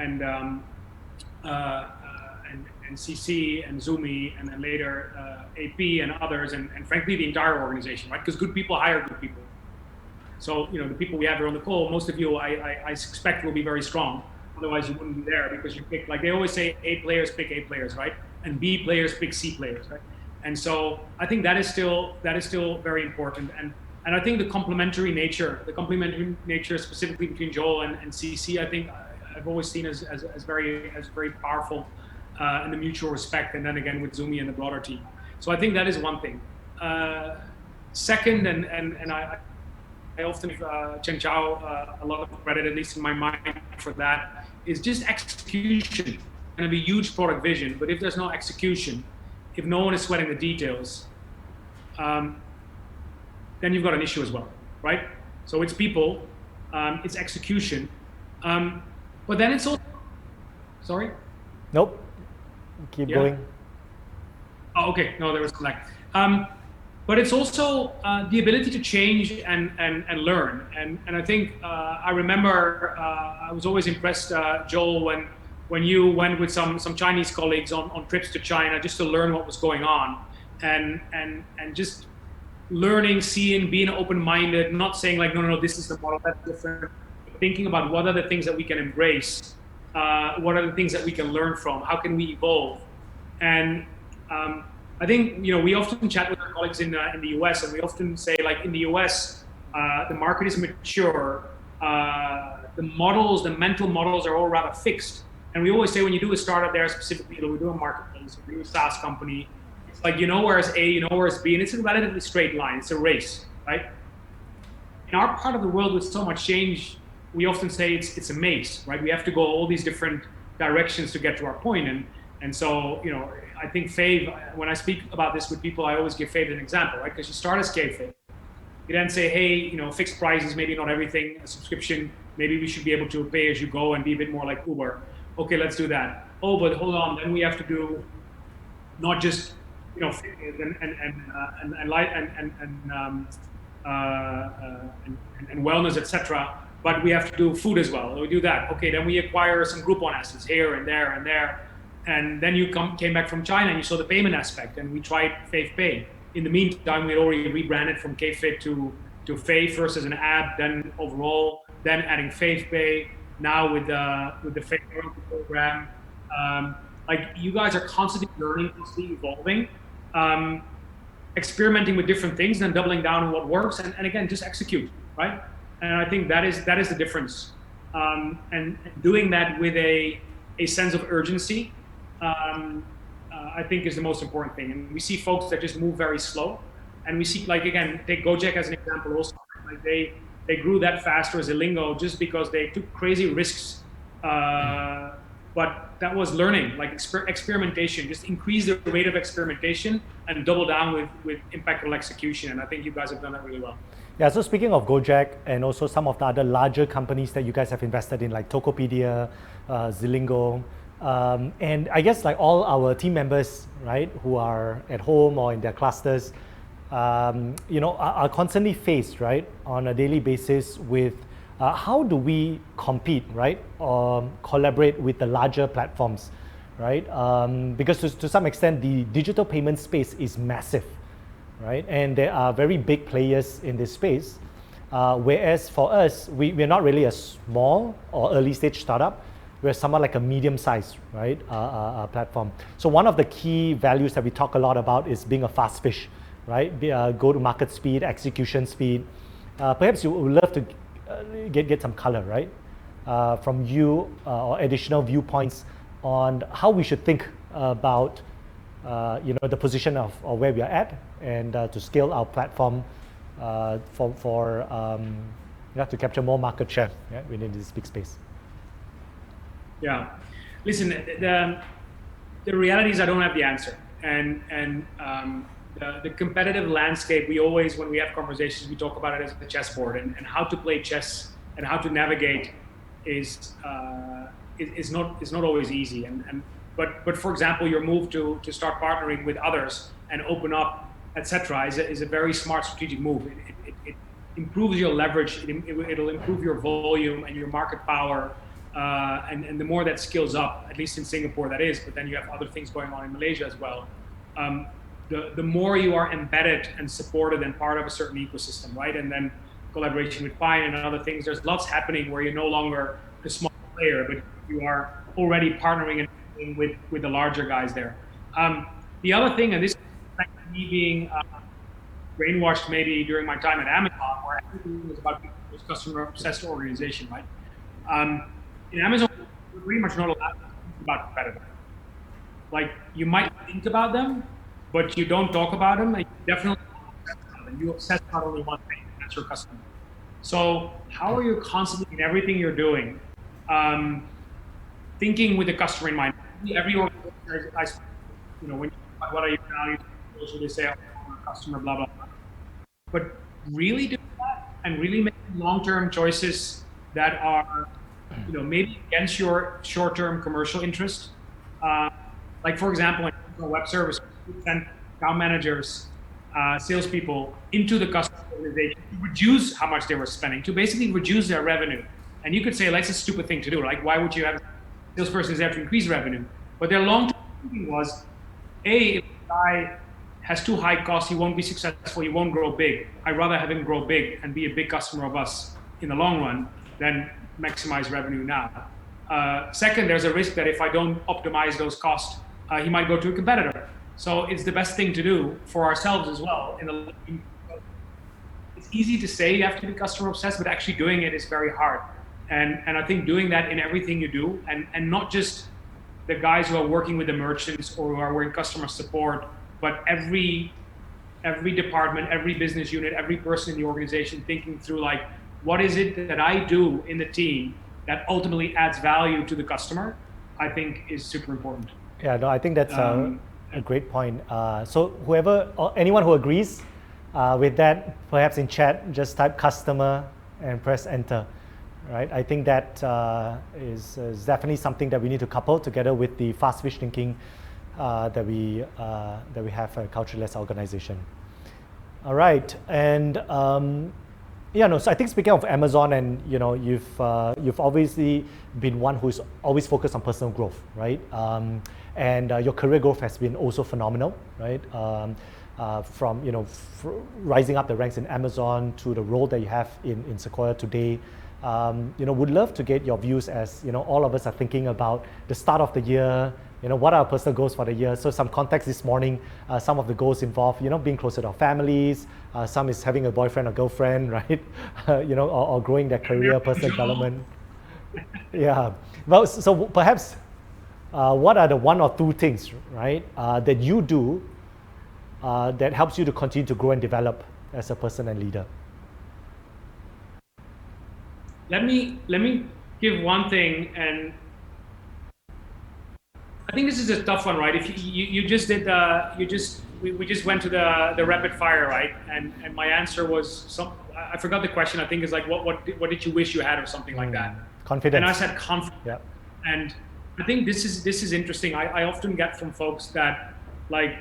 CC and Zumi, and then later AP and others, and frankly the entire organization, right? Because good people hire good people. So the people we have here on the call, most of you I expect will be very strong. Otherwise you wouldn't be there, because you pick, like they always say, A players pick A players, right? And B players pick C players, right? And so I think that is still very important. And I think the complementary nature specifically between Joel and CC, I think I've always seen as very powerful, and the mutual respect, and then again with Zumi and the broader team. So I think that is one thing. Second, and I often give Chen Chao a lot of credit, at least in my mind, for that, is just execution. It's going to be huge product vision, but if there's no execution, if no one is sweating the details, then you've got an issue as well, right? So it's people, it's execution, but then it's also, sorry? Nope, keep going. Oh, okay, no, there was some lag. But it's also the ability to change and learn. And I think I remember I was always impressed, Joel, when you went with some Chinese colleagues on trips to China just to learn what was going on, and just learning, seeing, being open-minded, not saying like, no, this is the model, that's different. Thinking about what are the things that we can embrace, what are the things that we can learn from, how can we evolve, and I think we often chat with our colleagues in the US, and we often say, like, in the US, the market is mature, the mental models are all rather fixed, and we always say when you do a startup there, specifically, we do a marketplace, we do a SaaS company, it's like where's A, where's B, and it's a relatively straight line, it's a race, right? In our part of the world with so much change, we often say it's a maze, right? We have to go all these different directions to get to our point, and so I think Fave, when I speak about this with people, I always give Fave an example, right? Because you start as K-Fave. You then say, hey, fixed prices, maybe not everything, a subscription, maybe we should be able to pay as you go and be a bit more like Uber. Okay, let's do that. Oh, but hold on, then we have to do not just, fitness and wellness, etc., but we have to do food as well. We do that. Okay, then we acquire some Groupon assets here and there and there. And then you came back from China and you saw the payment aspect, and we tried Fave Pay. In the meantime, we had already rebranded from KFit to Fave first as an app, then overall, then adding Fave Pay, now with the Fave loyalty program. Like, you guys are constantly learning, constantly evolving, experimenting with different things, and then doubling down on what works, and again, just execute, right? And I think that is the difference. And doing that with a sense of urgency, I think is the most important thing. And we see folks that just move very slow, and we see, like, again, take Gojek as an example also. Like they grew that faster as a lingo just because they took crazy risks, but that was learning, like experimentation. Just increase the rate of experimentation and double down with impactful execution. And I think you guys have done that really well. Yeah, so speaking of Gojek and also some of the other larger companies that you guys have invested in, like Tokopedia, Zilingo, and I guess like all our team members, right, who are at home or in their clusters, are constantly faced, right, on a daily basis with how do we compete, right, or collaborate with the larger platforms, right? Because to some extent, the digital payment space is massive, right? And there are very big players in this space, whereas for us, we're not really a small or early stage startup. We're somewhat like a medium-sized, right, platform. So one of the key values that we talk a lot about is being a fast fish, right? Go-to-market speed, execution speed. Perhaps you would love to get some color, right? From you or additional viewpoints on how we should think about the position of where we are at, and to scale our platform to capture more market share within this big space. Yeah, listen, the reality is I don't have the answer, and the competitive landscape, we always, when we have conversations, we talk about it as the chessboard, and how to play chess and how to navigate is not always easy. But for example, your move to start partnering with others and open up, etc., is a very smart strategic move. It improves your leverage. It'll improve your volume and your market power. And the more that scales up, at least in Singapore that is, but then you have other things going on in Malaysia as well. The more you are embedded and supported and part of a certain ecosystem, right? And then collaboration with Pine and other things, there's lots happening where you're no longer a small player, but you are already partnering with the larger guys there. The other thing, and this is like me being brainwashed maybe during my time at Amazon, where everything was about this customer-obsessed organization, right? In Amazon, we're pretty much not allowed to think about competitors. Like, you might think about them, but you don't talk about them, and you definitely obsess about them. You obsess about only one thing, and that's your customer. So how are you constantly, in everything you're doing, thinking with the customer in mind? Every organization, when you what are your values, they say, I'm a customer, blah, blah, blah. But really doing that and really making long-term choices that are, maybe against your short-term commercial interest. Like, for example, in web service, we send account managers, salespeople into the customer organization to reduce how much they were spending, to basically reduce their revenue. And you could say, that's a stupid thing to do. Like, why would you have a salesperson who's there to increase revenue? But their long-term thinking was, if the guy has too high costs, he won't be successful, he won't grow big. I'd rather have him grow big and be a big customer of us in the long run than maximize revenue now. Second, there's a risk that if I don't optimize those costs, he might go to a competitor. So it's the best thing to do for ourselves as well. It's easy to say you have to be customer obsessed, but actually doing it is very hard. And I think doing that in everything you do, and not just the guys who are working with the merchants or who are working customer support, but every department, every business unit, every person in the organization thinking through, like, what is it that I do in the team that ultimately adds value to the customer, I think is super important. Yeah, no, I think that's a great point. So whoever, or anyone who agrees with that, perhaps in chat, just type customer and press enter. Right? I think that is definitely something that we need to couple together with the fast fish thinking that we have a cultureless organization. All right, and so I think speaking of Amazon, and you've obviously been one who's always focused on personal growth, right? And your career growth has been also phenomenal, right? From rising up the ranks in Amazon to the role that you have in Sequoia today. Would love to get your views as all of us are thinking about the start of the year. What are our personal goals for the year? So some context this morning, some of the goals involve being closer to our families. Some is having a boyfriend or girlfriend, right? Or growing their career, personal development. Yeah. Well, so perhaps what are the one or two things, right, that you do that helps you to continue to grow and develop as a person and leader? Let me give one thing, and I think this is a tough one, right? If you just did we just went to the rapid fire, right? And my answer was I forgot the question. I think it's like what did you wish you had or something like that. Confidence. And I said confidence. Yeah. And I think this is interesting. I often get from folks that, like,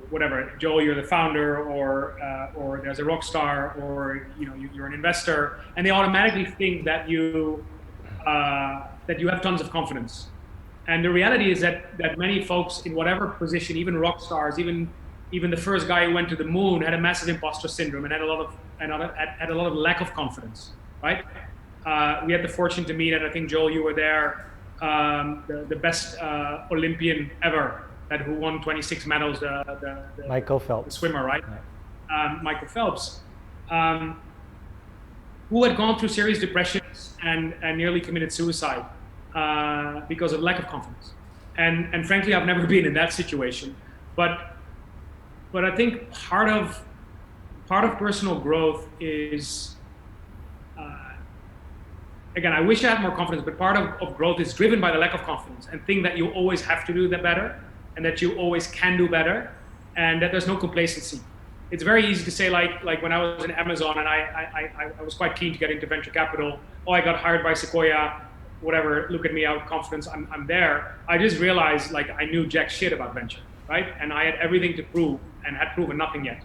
whatever, Joel, you're the founder, or there's a rock star, or you're an investor, and they automatically think that you have tons of confidence. And the reality is that many folks in whatever position, even rock stars, even the first guy who went to the moon, had a massive imposter syndrome and had a lot of lack of confidence, right? We had the fortune to meet, and I think, Joel, you were there, the best Olympian ever. that who won 26 medals, the Michael Phelps, the swimmer, right? Michael Phelps, who had gone through serious depressions and nearly committed suicide because of lack of confidence. And frankly, I've never been in that situation, but I think part of personal growth is, again, I wish I had more confidence, but part of growth is driven by the lack of confidence and think that you always have to do that better and that you always can do better and that there's no complacency. It's very easy to say, like when I was in Amazon and I was quite keen to get into venture capital. Oh, I got hired by Sequoia, whatever, look at me, out of confidence, I'm there. I just realized like I knew jack shit about venture, right? And I had everything to prove and had proven nothing yet.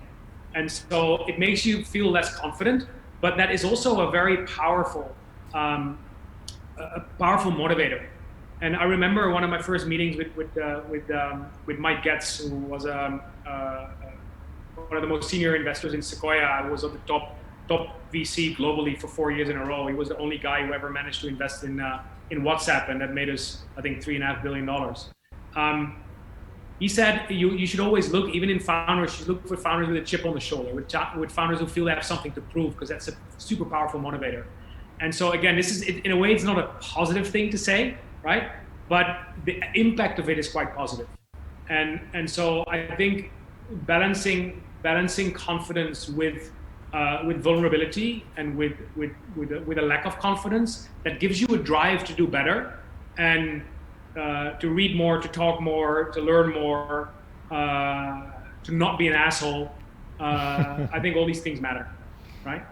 And so it makes you feel less confident, but that is also a very powerful, motivator. And I remember one of my first meetings with Mike Getz, who was one of the most senior investors in Sequoia. I was at the top VC globally for 4 years in a row. He was the only guy who ever managed to invest in WhatsApp, and that made us, I think, $3.5 billion. He said you should always look, even in founders, you should look for founders with a chip on the shoulder, with founders who feel they have something to prove, because that's a super powerful motivator. And so again, this is, in a way, it's not a positive thing to say, right? But the impact of it is quite positive. And so I think balancing confidence with vulnerability and with a lack of confidence that gives you a drive to do better and to read more, to talk more, to learn more, to not be an asshole. I think all these things matter, right?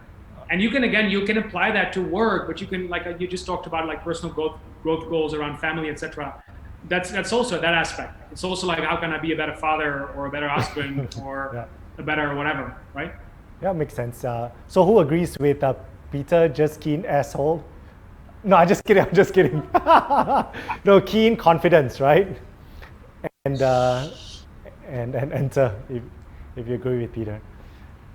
And you can apply that to work, but you can, like you just talked about, like personal growth goals around family, etc. That's also that aspect. It's also like, how can I be a better father or a better husband or a better whatever, right? Yeah, makes sense. So who agrees with Peter, just keen asshole? No, I'm just kidding. No, keen confidence, right? And enter if you agree with Peter.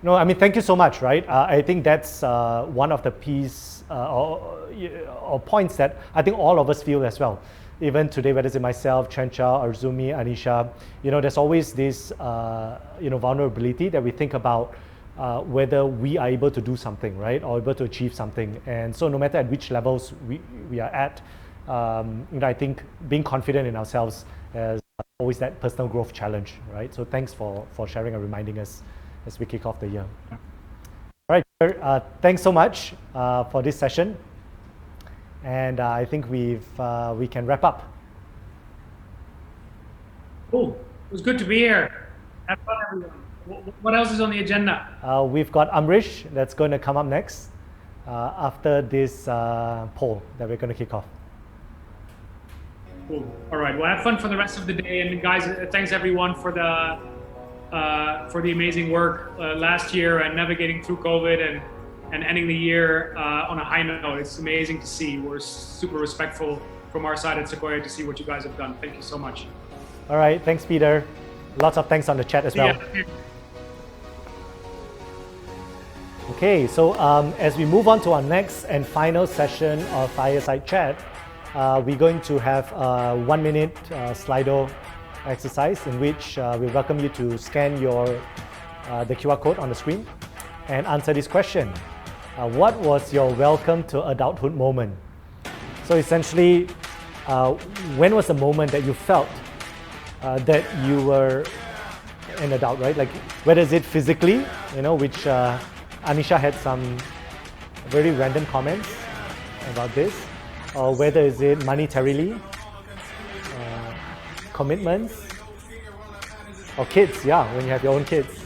No, I mean, thank you so much, right? I think that's one of the piece or points that I think all of us feel as well. Even today, whether it's myself, Chencha, Arzumi, Anisha, there's always this, vulnerability that we think about whether we are able to do something, right? Or able to achieve something. And so no matter at which levels we are at, I think being confident in ourselves is always that personal growth challenge, right? So thanks for sharing and reminding us as we kick off the year. All right, thanks so much for this session. And I think we can wrap up. Cool. It was good to be here. Have fun, everyone. What else is on the agenda? We've got Amrish that's going to come up next after this poll that we're going to kick off. Cool. All right. Well, have fun for the rest of the day. And guys, thanks everyone for the amazing work last year and navigating through COVID and ending the year on a high note. It's amazing to see. We're super respectful from our side at Sequoia to see what you guys have done. Thank you so much. All right. Thanks, Peter. Lots of thanks on the chat as well. Okay, so as we move on to our next and final session of Fireside Chat, we're going to have a 1 minute Slido exercise in which we welcome you to scan the QR code on the screen and answer this question. What was your welcome to adulthood moment? So essentially, when was the moment that you felt that you were an adult, right? Like, whether is it physically, which Anisha had some very random comments about this, or whether is it monetarily, commitments, or kids, when you have your own kids.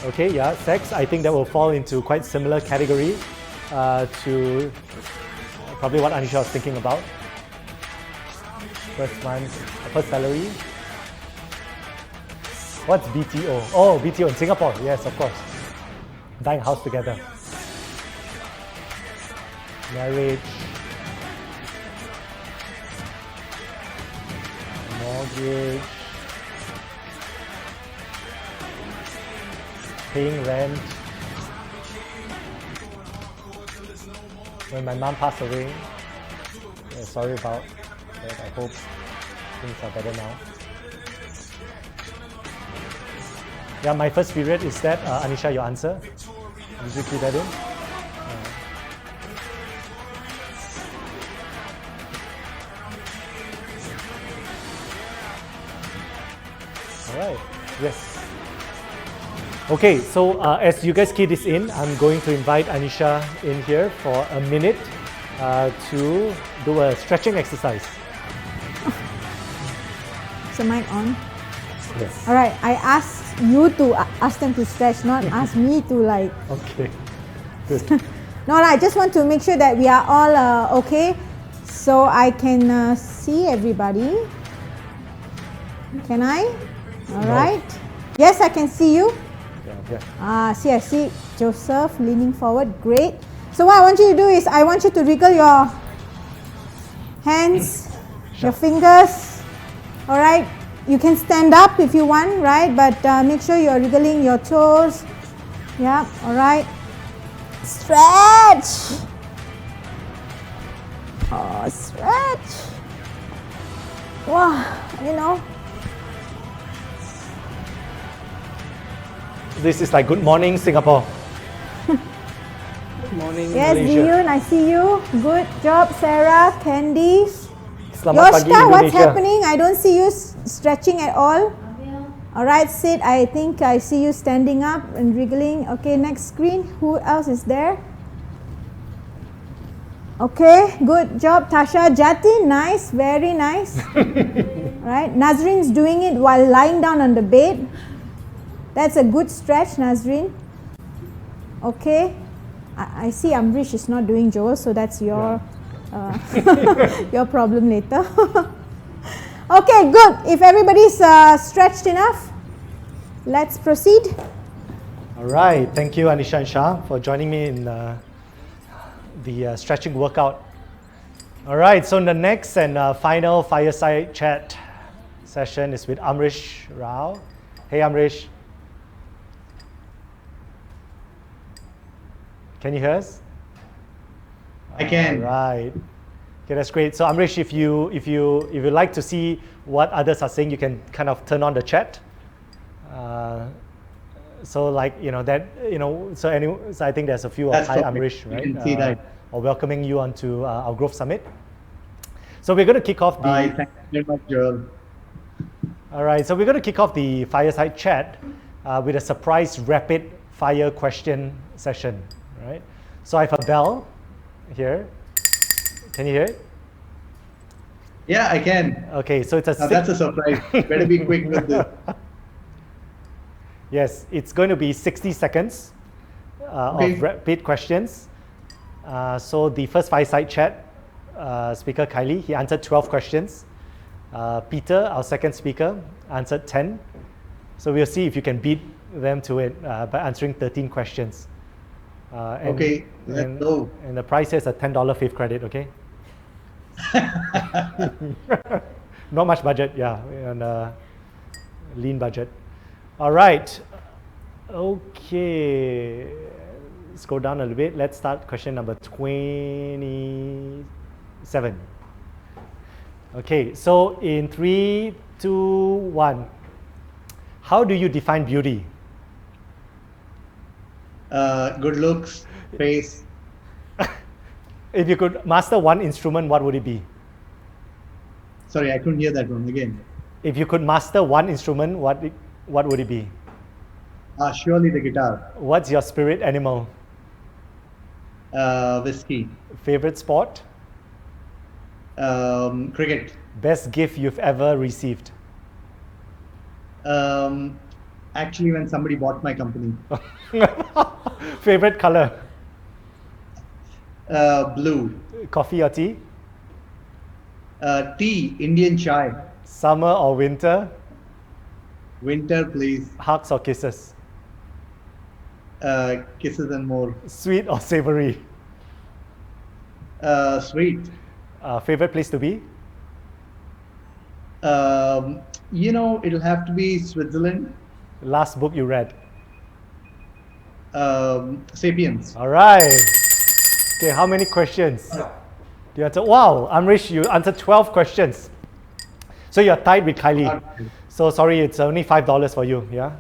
Okay, sex, I think that will fall into quite similar category to probably what Anisha was thinking about. First month, first salary. What's BTO? Oh, BTO in Singapore. Yes, of course. Buying a house together. Marriage. Mortgage. Paying rent. When my mom passed away. Sorry about But I hope things are better now. Yeah, my first period is that. Anisha, your answer. Did you key that in? Alright, yes. Okay, so as you guys key this in, I'm going to invite Anisha in here for a minute to do a stretching exercise. Is the mic on? Yes. Alright, I asked you to ask them to stretch, not ask me to like. Okay, good. No, I just want to make sure that we are all okay, so I can see everybody. Can I? All right. Yes, I can see you. Yeah. See, I see Joseph leaning forward. Great. So what I want you to do is I want you to wriggle your hands, your fingers. All right. You can stand up if you want, right? But make sure you're wriggling your toes. Yeah. All right. Stretch. Oh, stretch. Wow. You know. This is like good morning, Singapore. Good morning, yes, Malaysia. Diyun, I see you. Good job, Sarah, Candy. Selamat pagi, Yoshka, what's Indonesia. happening? I don't see you stretching at all. All right, Sid, I think I see you standing up and wriggling. Okay, next screen. Who else is there? Okay, good job, Tasha. Jati, nice, very nice. Right, Nazrin's doing it while lying down on the bed. That's a good stretch, Nazrin. Okay. I see Amrish is not doing Joel, so that's your your problem later. Okay, good. If everybody's stretched enough, let's proceed. All right. Thank you, Anisha and Shah, for joining me in the stretching workout. All right. So the next and final fireside chat session is with Amrish Rao. Hey, Amrish. Can you hear us? I can. All right. Okay, that's great. So Amrish, if you like to see what others are saying, you can kind of turn on the chat. So like so anyway, so I think there's a few of hi Amrish, right? You can see that. Or welcoming you onto our Growth Summit. So we're going to kick off the. Hi, thank you very much, Joel. All right. So we're going to kick off the fireside chat with a surprise rapid fire question session. Right. So I have a bell here. Can you hear it? Yeah, I can. Okay, so it's a. That's a surprise. Better be quick with this. Yes, it's going to be 60 seconds of rapid questions. So the first fireside chat speaker, Kylie, he answered 12 questions. Peter, our second speaker, answered 10. So we'll see if you can beat them to it by answering 13 questions. Okay, let's go. And the price is a $10 Fave credit, okay? Not much budget, yeah, and lean budget. All right, okay. Let's go down a little bit. Let's start question number 27. Okay, so in 3, 2, 1. How do you define beauty? Good looks, face. If you could master one instrument, what would it be? Sorry, I couldn't hear that one again. If you could master one instrument, what would it be? Surely the guitar. What's your spirit animal? Whiskey. Favorite sport? Cricket. Best gift you've ever received? Actually, when somebody bought my company. Favorite color? Blue. Coffee or tea? Tea, Indian chai. Summer or winter? Winter, please. Hugs or kisses? Kisses and more. Sweet or savory? Sweet. Favorite place to be? It'll have to be Switzerland. Last book you read? Sapiens. All right. Okay, how many questions? You answered, wow, Amrish, you answered 12 questions. So you're tied with Kylie. So sorry, it's only $5 for you, yeah?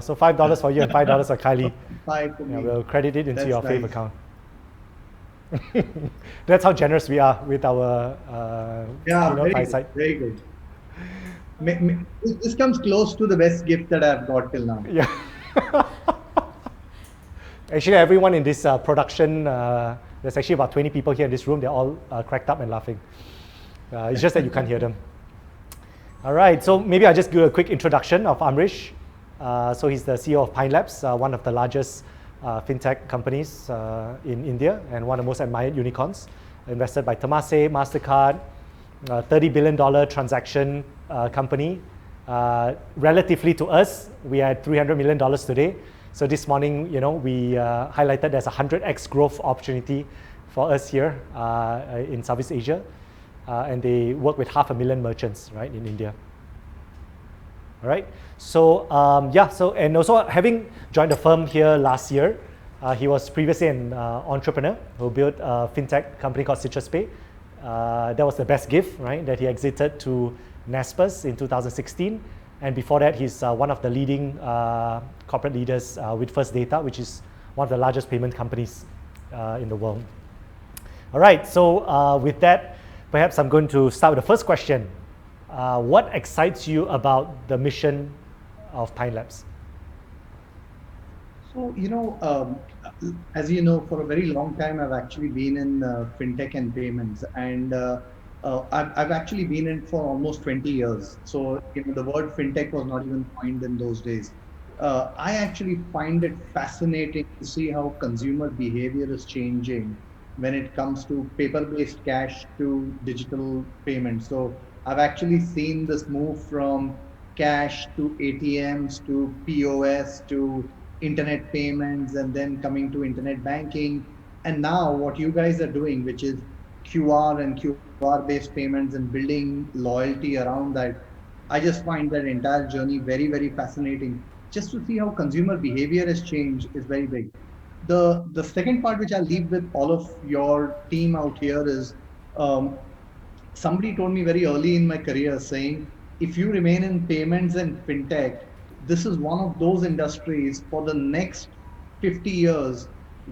So $5 for you and $5 for Kylie. We'll credit it into your Fave account. That's how generous we are with our very good. This comes close to the best gift that I've got till now. Yeah. Actually, everyone in this production, there's actually about 20 people here in this room. They're all cracked up and laughing. It's just that you can't hear them. All right, so maybe I'll just do a quick introduction of Amrish. So he's the CEO of Pine Labs, one of the largest fintech companies in India and one of the most admired unicorns, invested by Temasek, MasterCard, $30 billion transaction company. Relatively to us, we are at $300 million today. So this morning, we highlighted there's a 100x growth opportunity for us here in Southeast Asia. And they work with 500,000 merchants, right, in India. All right. So and also having joined the firm here last year, he was previously an entrepreneur who built a fintech company called CitrusPay. That was the best gift, right, that he exited to Naspers in 2016. And before that, he's one of the leading corporate leaders with First Data, which is one of the largest payment companies in the world. All right. So with that, perhaps I'm going to start with the first question. What excites you about the mission of Pine Labs? So, as you know, for a very long time, I've actually been in fintech and payments, and I've actually been in for almost 20 years. So, the word fintech was not even coined in those days. I actually find it fascinating to see how consumer behavior is changing when it comes to paper-based cash to digital payments. So I've actually seen this move from cash to ATMs to POS to internet payments and then coming to internet banking. And now what you guys are doing, which is QR and QR-based payments and building loyalty around that, I just find that entire journey very, very fascinating. Just to see how consumer behavior has changed is very big. The second part, which I'll leave with all of your team out here, is somebody told me very early in my career saying, if you remain in payments and fintech, this is one of those industries for the next 50 years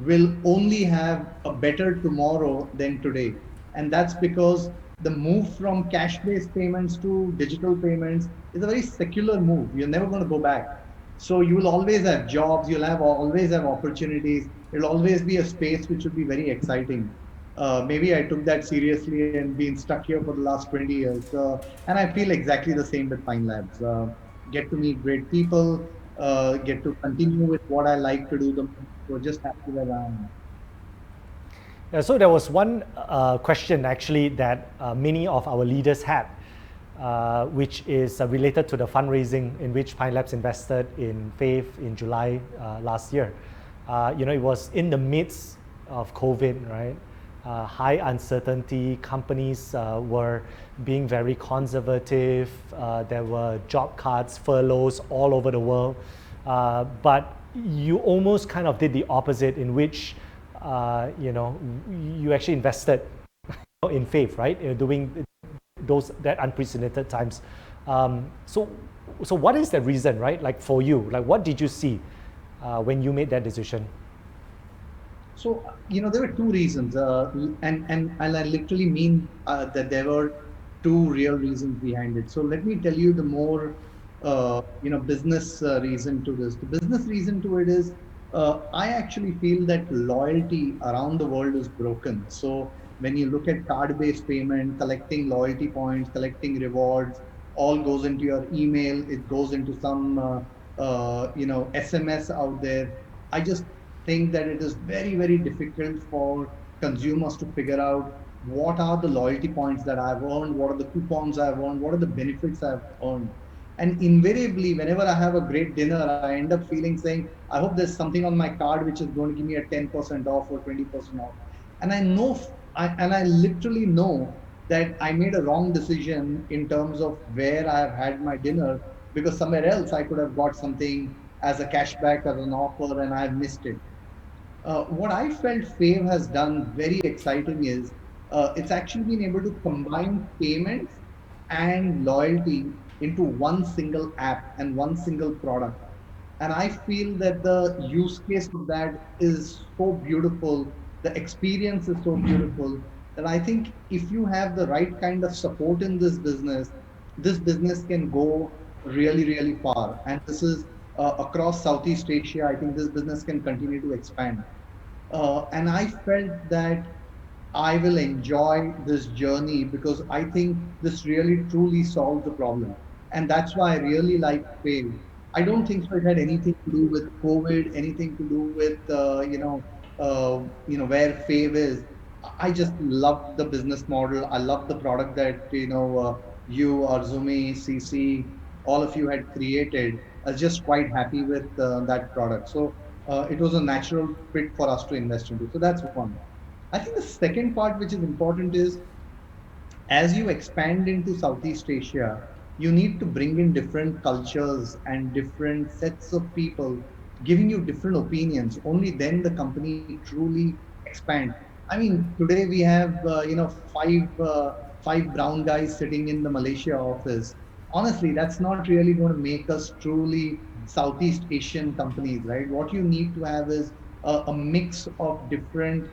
will only have a better tomorrow than today. And that's because the move from cash-based payments to digital payments is a very secular move. You're never going to go back. So you will always have jobs, you'll always have opportunities. It'll always be a space which will be very exciting. Maybe I took that seriously and been stuck here for the last 20 years. And I feel exactly the same with Pine Labs. Get to meet great people, get to continue with what I like to do. So just happy that I am. Yeah, so there was one question actually that many of our leaders had. Which is related to the fundraising in which Pine Labs invested in Fave in July last year. It was in the midst of COVID, right? High uncertainty, companies were being very conservative. There were job cuts, furloughs all over the world. But you almost kind of did the opposite, in which you actually invested in Fave, right? Doing that unprecedented times. So what is the reason, right? Like for you, like what did you see when you made that decision? So, there were two reasons, and I literally mean that there were two real reasons behind it. So let me tell you the more, business reason to this. The business reason to it is, I actually feel that loyalty around the world is broken. So when you look at card-based payment, collecting loyalty points, collecting rewards, all goes into your email, it goes into some, SMS out there. I just think that it is very, very difficult for consumers to figure out what are the loyalty points that I've earned, what are the coupons I've earned, what are the benefits I've earned. And invariably, whenever I have a great dinner, I end up saying, I hope there's something on my card which is going to give me a 10% off or 20% off. And I literally know that I made a wrong decision in terms of where I have had my dinner, because somewhere else I could have got something as a cashback, as an offer, and I've missed it. What I felt Fave has done very exciting is, it's actually been able to combine payments and loyalty into one single app and one single product. And I feel that the use case of that is so beautiful, the experience is so beautiful, that I think if you have the right kind of support in this business can go really, really far. And this is across Southeast Asia. I think this business can continue to expand. And I felt that I will enjoy this journey because I think this really truly solves the problem. And that's why I really like Fave. I don't think so it had anything to do with COVID, anything to do with where Fave is. I just love the business model. I love the product that you, Arzumi, CC, all of you had created. I was just quite happy with that product. So it was a natural fit for us to invest into. So that's one. I think the second part which is important is as you expand into Southeast Asia, you need to bring in different cultures and different sets of people giving you different opinions. Only then the company truly expands. I mean, today we have five brown guys sitting in the Malaysia office. Honestly, that's not really going to make us truly Southeast Asian companies, right? What you need to have is a mix of different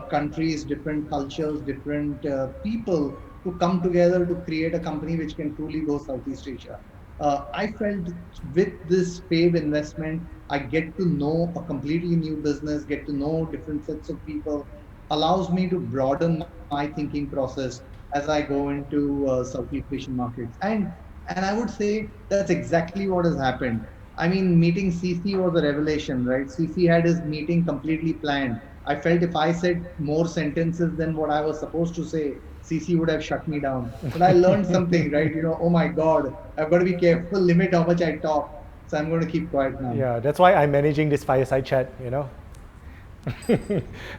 countries, different cultures, different people to come together to create a company which can truly go Southeast Asia. I felt with this Fave investment, I get to know a completely new business, get to know different sets of people, allows me to broaden my thinking process as I go into Southeast Asian markets. And I would say that's exactly what has happened. I mean, meeting CC was a revelation, right? CC had his meeting completely planned. I felt if I said more sentences than what I was supposed to say, CC would have shut me down. But I learned something, right? Oh my God, I've got to be careful, limit how much I talk. So I'm going to keep quiet now. Yeah, that's why I'm managing this fireside chat,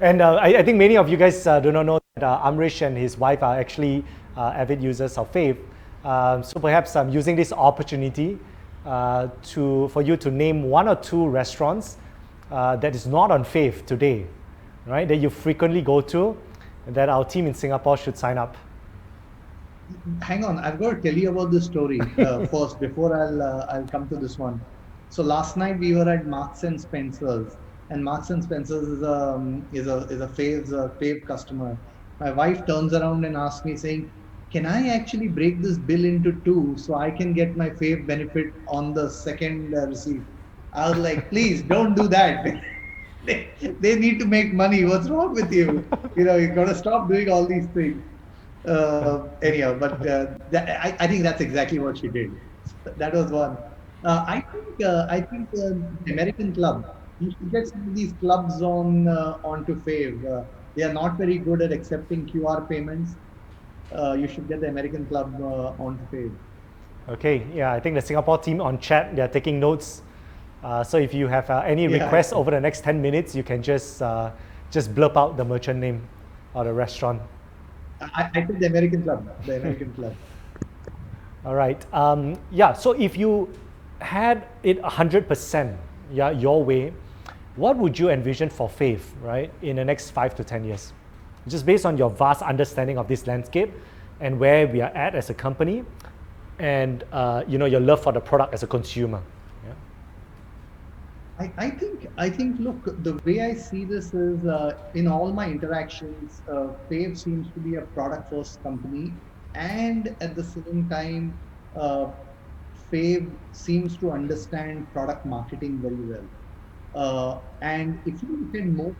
And I think many of you guys do not know that Amrish and his wife are actually avid users of Fave. So perhaps I'm using this opportunity for you to name one or two restaurants that is not on Fave today, right? That you frequently go to, and that our team in Singapore should sign up. Hang on, I've got to tell you about this story first before I'll come to this one. So last night we were at Marks and Spencer's, and Marks and Spencer's is a Fave customer. My wife turns around and asks me, saying, "Can I actually break this bill into two so I can get my Fave benefit on the second receipt?" I was like, "Please don't do that." They need to make money. What's wrong with you? You've got to stop doing all these things. Anyhow, but I think that's exactly what she did. That was one. I think the American club. You should get some of these clubs onto Fave. They are not very good at accepting QR payments. You should get the American club onto Fave. Okay, yeah, I think the Singapore team on chat, they're taking notes. So if you have any requests over the next 10 minutes, you can just blurb out the merchant name or the restaurant. I think the American club. The American club. All right. Yeah. So if you had it 100%, your way, what would you envision for Fave, right, in the next 5 to 10 years? Just based on your vast understanding of this landscape and where we are at as a company, and your love for the product as a consumer. I think, look, the way I see this is in all my interactions, Fave seems to be a product first company, and at the same time, Fave seems to understand product marketing very well. And if you look at most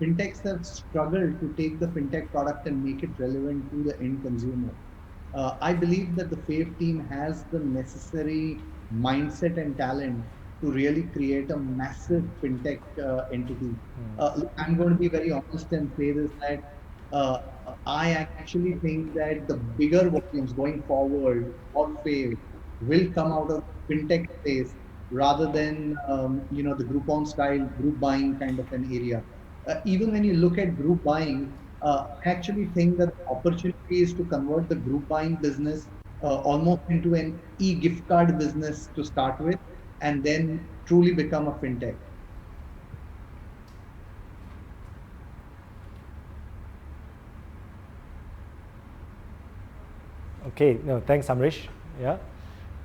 fintechs have struggled to take the fintech product and make it relevant to the end consumer. I believe that the Fave team has the necessary mindset and talent to really create a massive fintech entity. I'm going to be very honest and say this, that I actually think that the bigger volumes going forward for Fave will come out of fintech space rather than the Groupon style group buying kind of an area. Even when you look at group buying, I actually think that the opportunity is to convert the group buying business almost into an e-gift card business to start with, and then truly become a fintech. Okay, no, thanks, Amrish. Yeah.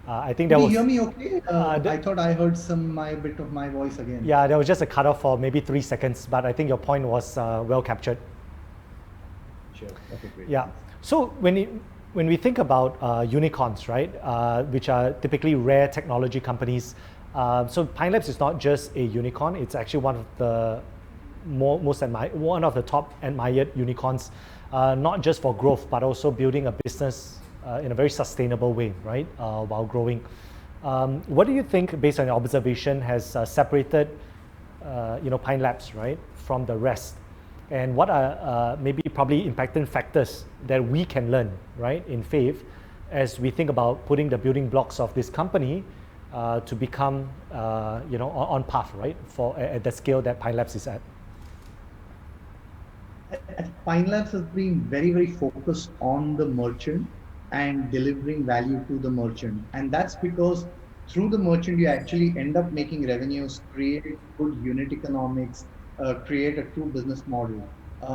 I think that Can was. you hear me okay? I thought I heard a bit of my voice again. Yeah, there was just a cutoff for maybe 3 seconds, but I think your point was well captured. Sure. Okay, great. Yeah. So when we think about unicorns, right, which are typically rare technology companies, so Pine Labs is not just a unicorn; it's actually one of the one of the top admired unicorns, not just for growth, but also building a business in a very sustainable way, right, while growing. What do you think, based on your observation, has separated, Pine Labs, right, from the rest? And what are maybe probably impacting factors that we can learn, right, in Fave, as we think about putting the building blocks of this company to become, on path, right, at the scale that Pine Labs is at? Pine Labs has been very, very focused on the merchant and delivering value to the merchant. And that's because through the merchant, you actually end up making revenues, create good unit economics, create a true business model.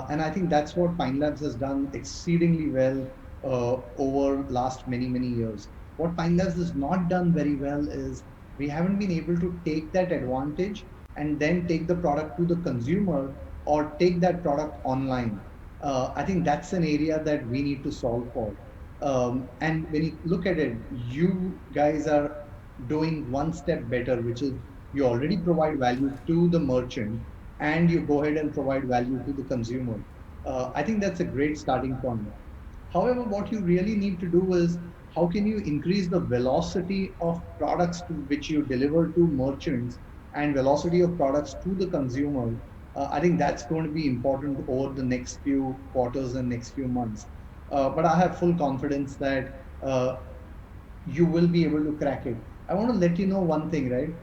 And I think that's what Pine Labs has done exceedingly well over last many, many years. What Pine Labs has not done very well is we haven't been able to take that advantage and then take the product to the consumer or take that product online. I think that's an area that we need to solve for. And when you look at it, you guys are doing one step better, which is you already provide value to the merchant and you go ahead and provide value to the consumer. I think that's a great starting point. However, what you really need to do is how can you increase the velocity of products which you deliver to merchants and velocity of products to the consumer. I think that's going to be important over the next few quarters and next few months. But I have full confidence that you will be able to crack it. I want to let you know one thing, right?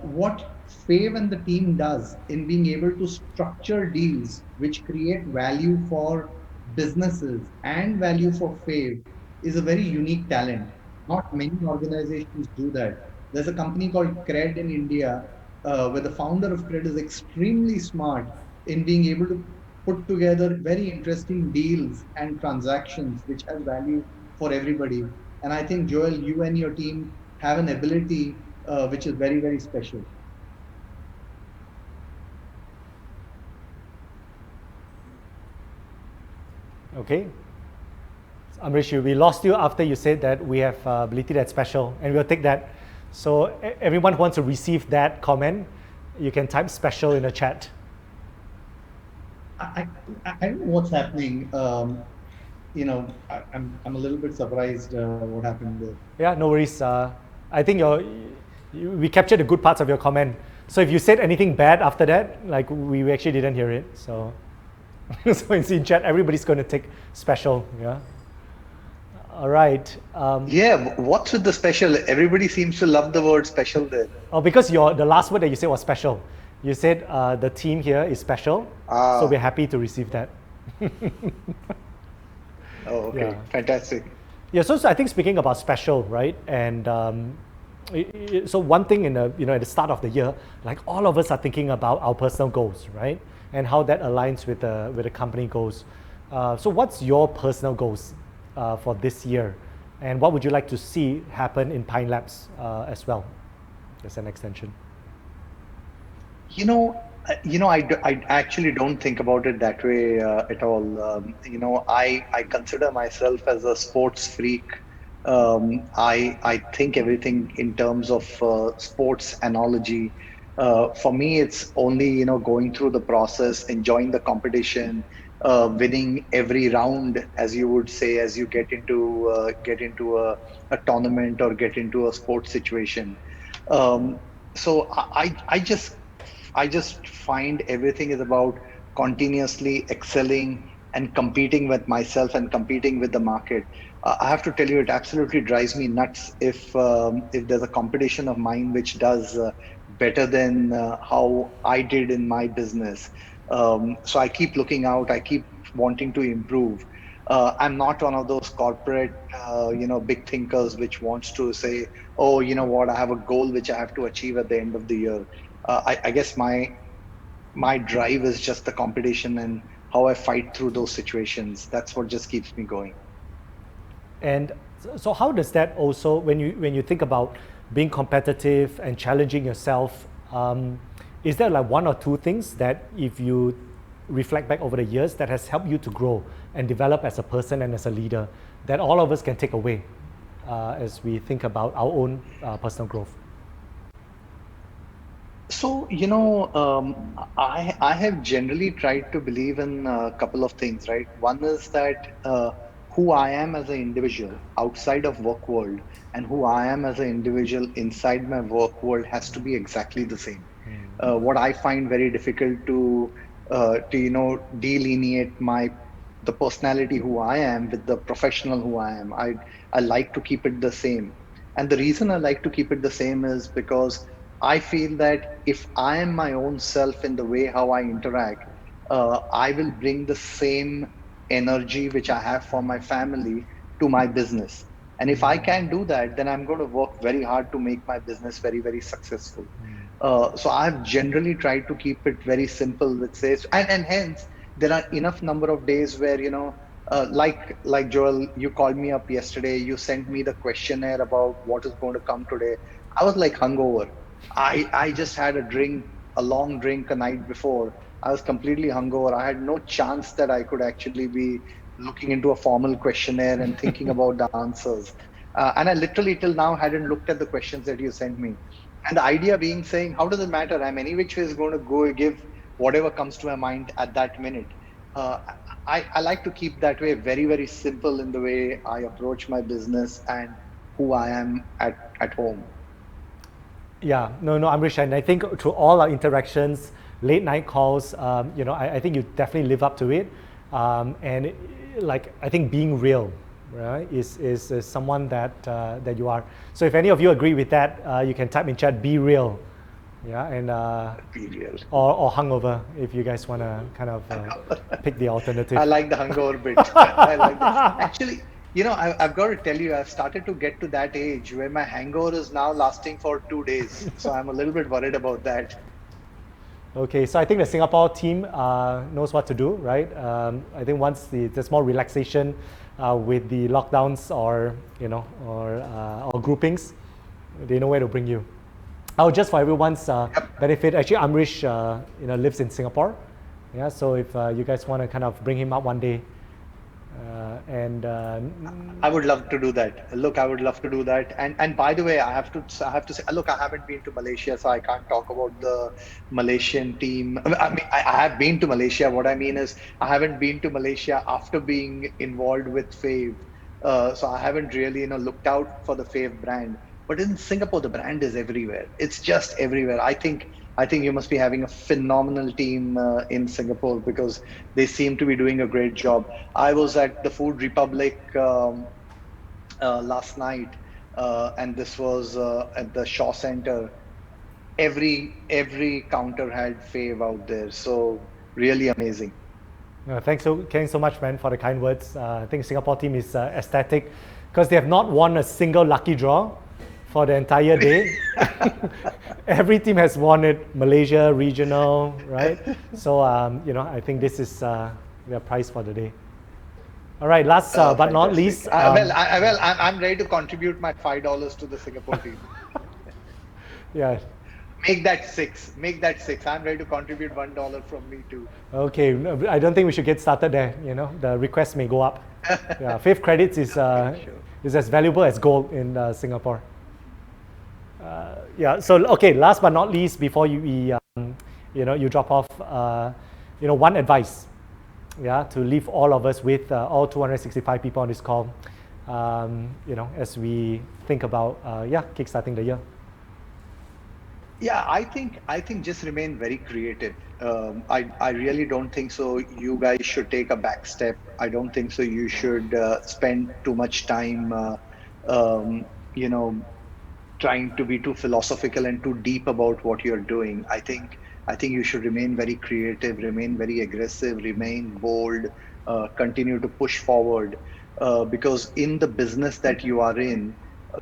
What Fave and the team does in being able to structure deals which create value for businesses and value for Fave is a very unique talent. Not many organizations do that. There's a company called Cred in India, where the founder of Cred is extremely smart in being able to put together very interesting deals and transactions which have value for everybody. And I think, Joel, you and your team have an ability which is very, very special. Okay. Amrish, we lost you after you said that we have ability that's special, and we'll take that. So everyone who wants to receive that comment, you can type special in the chat. I don't know what's happening. I'm a little bit surprised what happened there. Yeah, no worries. I think we captured the good parts of your comment. So if you said anything bad after that, like we actually didn't hear it. So, so in chat, everybody's going to take special. Yeah. All right. Yeah, what's with the special? Everybody seems to love the word special there. Oh, because the last word that you said was special. You said the team here is special, so we're happy to receive that. Oh, okay, yeah. Fantastic. Yeah, so I think speaking about special, right? And so one thing at the start of the year, like all of us are thinking about our personal goals, right? And how that aligns with the company goals. So what's your personal goals for this year, and what would you like to see happen in Pine Labs as well, as an extension? I actually don't think about it that way at all. I consider myself as a sports freak. I think everything in terms of sports analogy. For me, it's only going through the process, enjoying the competition, winning every round, as you would say, as you get into a tournament or get into a sports situation. So I just find everything is about continuously excelling and competing with myself and competing with the market. I have to tell you, it absolutely drives me nuts if there's a competition of mine which does better than how I did in my business. So I keep looking out. I keep wanting to improve. I'm not one of those corporate, big thinkers which wants to say, oh, you know what, I have a goal which I have to achieve at the end of the year. I guess my drive is just the competition and how I fight through those situations. That's what just keeps me going. And so how does that also, when you think about being competitive and challenging yourself, is there like one or two things that if you reflect back over the years that has helped you to grow and develop as a person and as a leader that all of us can take away as we think about our own personal growth? So, I have generally tried to believe in a couple of things, right? One is that who I am as an individual outside of work world and who I am as an individual inside my work world has to be exactly the same. What I find very difficult to delineate the personality who I am with the professional who I am. I like to keep it the same. And the reason I like to keep it the same is because I feel that if I am my own self in the way how I interact, I will bring the same energy which I have for my family to my business. And if I can't do that, then I'm going to work very hard to make my business very, very successful. So I've generally tried to keep it very simple with says, and hence there are enough number of days where, like Joel, you called me up yesterday, you sent me the questionnaire about what is going to come today. I was like hungover. I just had a long drink a night before. I was completely hungover. I had no chance that I could actually be looking into a formal questionnaire and thinking about the answers. And I literally till now hadn't looked at the questions that you sent me. And the idea being saying, how does it matter? I'm any which way is going to go give whatever comes to my mind at that minute. I like to keep that way very, very simple in the way I approach my business and who I am at home. Yeah, no, Amrish, and I think through all our interactions, late night calls, I think you definitely live up to it. And I think being real, right, is someone that you are. So if any of you agree with that, you can type in chat, be real. Yeah, and be real. Or hungover if you guys want to kind of pick the alternative. I like the hungover bit. I like that. Actually, I've got to tell you, I've started to get to that age where my hangover is now lasting for 2 days. So I'm a little bit worried about that. Okay, so I think the Singapore team knows what to do, right? I think once there's more relaxation with the lockdowns or groupings, they know where to bring you. Oh, just for everyone's benefit, actually Amrish lives in Singapore. Yeah, so if you guys want to kind of bring him up one day, I would love to do that. Look, I would love to do that. And by the way, I have to say, look, I haven't been to Malaysia, so I can't talk about the Malaysian team. I mean, I have been to Malaysia. What I mean is, I haven't been to Malaysia after being involved with Fave. So I haven't really, looked out for the Fave brand. But in Singapore, the brand is everywhere. It's just everywhere. I think you must be having a phenomenal team in Singapore because they seem to be doing a great job. I was at the Food Republic last night, and this was at the Shaw Center. Every counter had Fave out there, so really amazing. Thanks so much, man, for the kind words. I think Singapore team is ecstatic because they have not won a single lucky draw for the entire day. Every team has won it, Malaysia, regional, right? So, I think this is their prize for the day. All right, last but not least. I'm ready to contribute my $5 to the Singapore team. Yeah. Make that six. I'm ready to contribute $1 from me too. Okay, I don't think we should get started there. The request may go up. Yeah, Fave credits is as valuable as gold in Singapore. So okay, last but not least, before you drop off, one advice, to leave all of us with all 265 people on this call, as we think about kickstarting the year. Yeah, I think just remain very creative. I really don't think so. You guys should take a back step. I don't think so. You should spend too much time, trying to be too philosophical and too deep about what you're doing. I think you should remain very creative, remain very aggressive, remain bold, continue to push forward, because in the business that you are in,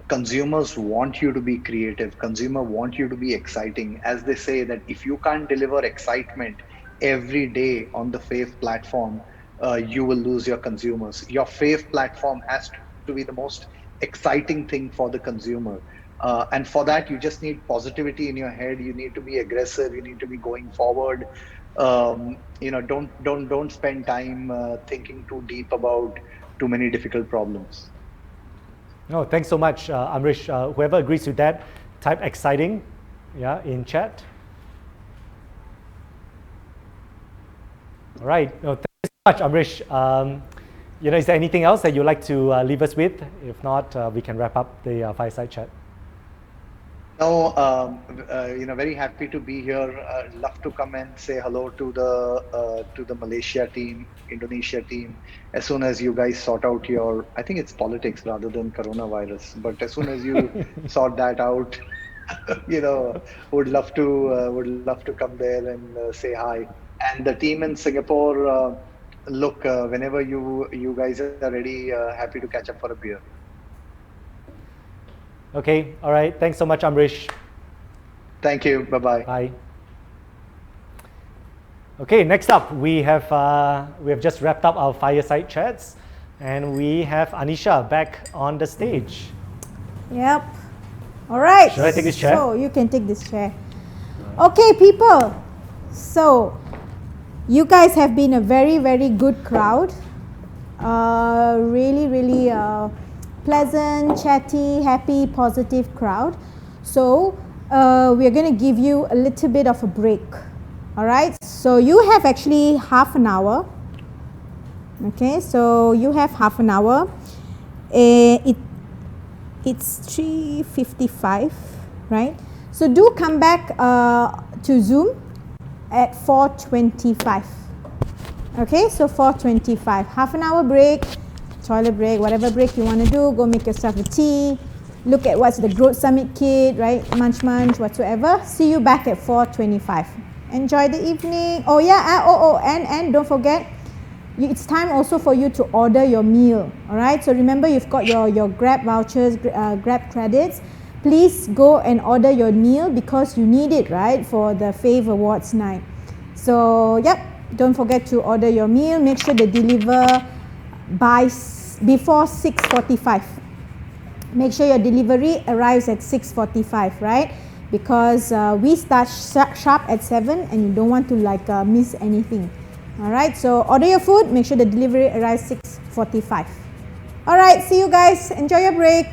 consumers want you to be creative. Consumers want you to be exciting. As they say that if you can't deliver excitement every day on the Fave platform, you will lose your consumers. Your Fave platform has to to be the most exciting thing for the consumer. And for that, you just need positivity in your head. You need to be aggressive. You need to be going forward. You know, don't spend time thinking too deep about too many difficult problems. No, thanks so much, Amrish. Whoever agrees with that, type exciting, yeah, in chat. All right. No, thank you so much, Amrish. You know, is there anything else that you'd like to leave us with? If not, we can wrap up the fireside chat. No, you know, very happy to be here. Love to come and say hello to the Malaysia team, Indonesia team. As soon as you guys sort out your, I think it's politics rather than coronavirus, but as soon as you sort that out, you know, would love to come there and say hi. And the team in Singapore, look, whenever you guys are ready, happy to catch up for a beer. Okay, all right. Thanks so much, Amrish. Thank you. Bye-bye. Bye. Okay, next up, we have just wrapped up our fireside chats, and we have Anisha back on the stage. Yep. All right. Should I take this chair? So you can take this chair. Okay, people. So you guys have been a very, very good crowd. Really pleasant, chatty, happy, positive crowd. So we're going to give you a little bit of a break. All right. So you have actually half an hour. Okay. So you have half an hour. It's 3:55, right? So do come back to Zoom at 4:25. Okay. So 4:25. Half an hour break. Toilet break, whatever break you want to do, go make yourself a tea, look at what's the Growth Summit kit, right? Munch, whatsoever. See you back at 4:25. Enjoy the evening. Oh yeah, and don't forget, it's time also for you to order your meal, all right? So remember, you've got your Grab vouchers, Grab credits. Please go and order your meal because you need it, right, for the Fave Awards night. So yep, don't forget to order your meal. Make sure they deliver before 6:45. Make sure your delivery arrives at 6:45, right? Because we start sharp at 7 and you don't want to miss anything. All right, so order your food. Make sure the delivery arrives 6:45. All right, see you guys. Enjoy your break.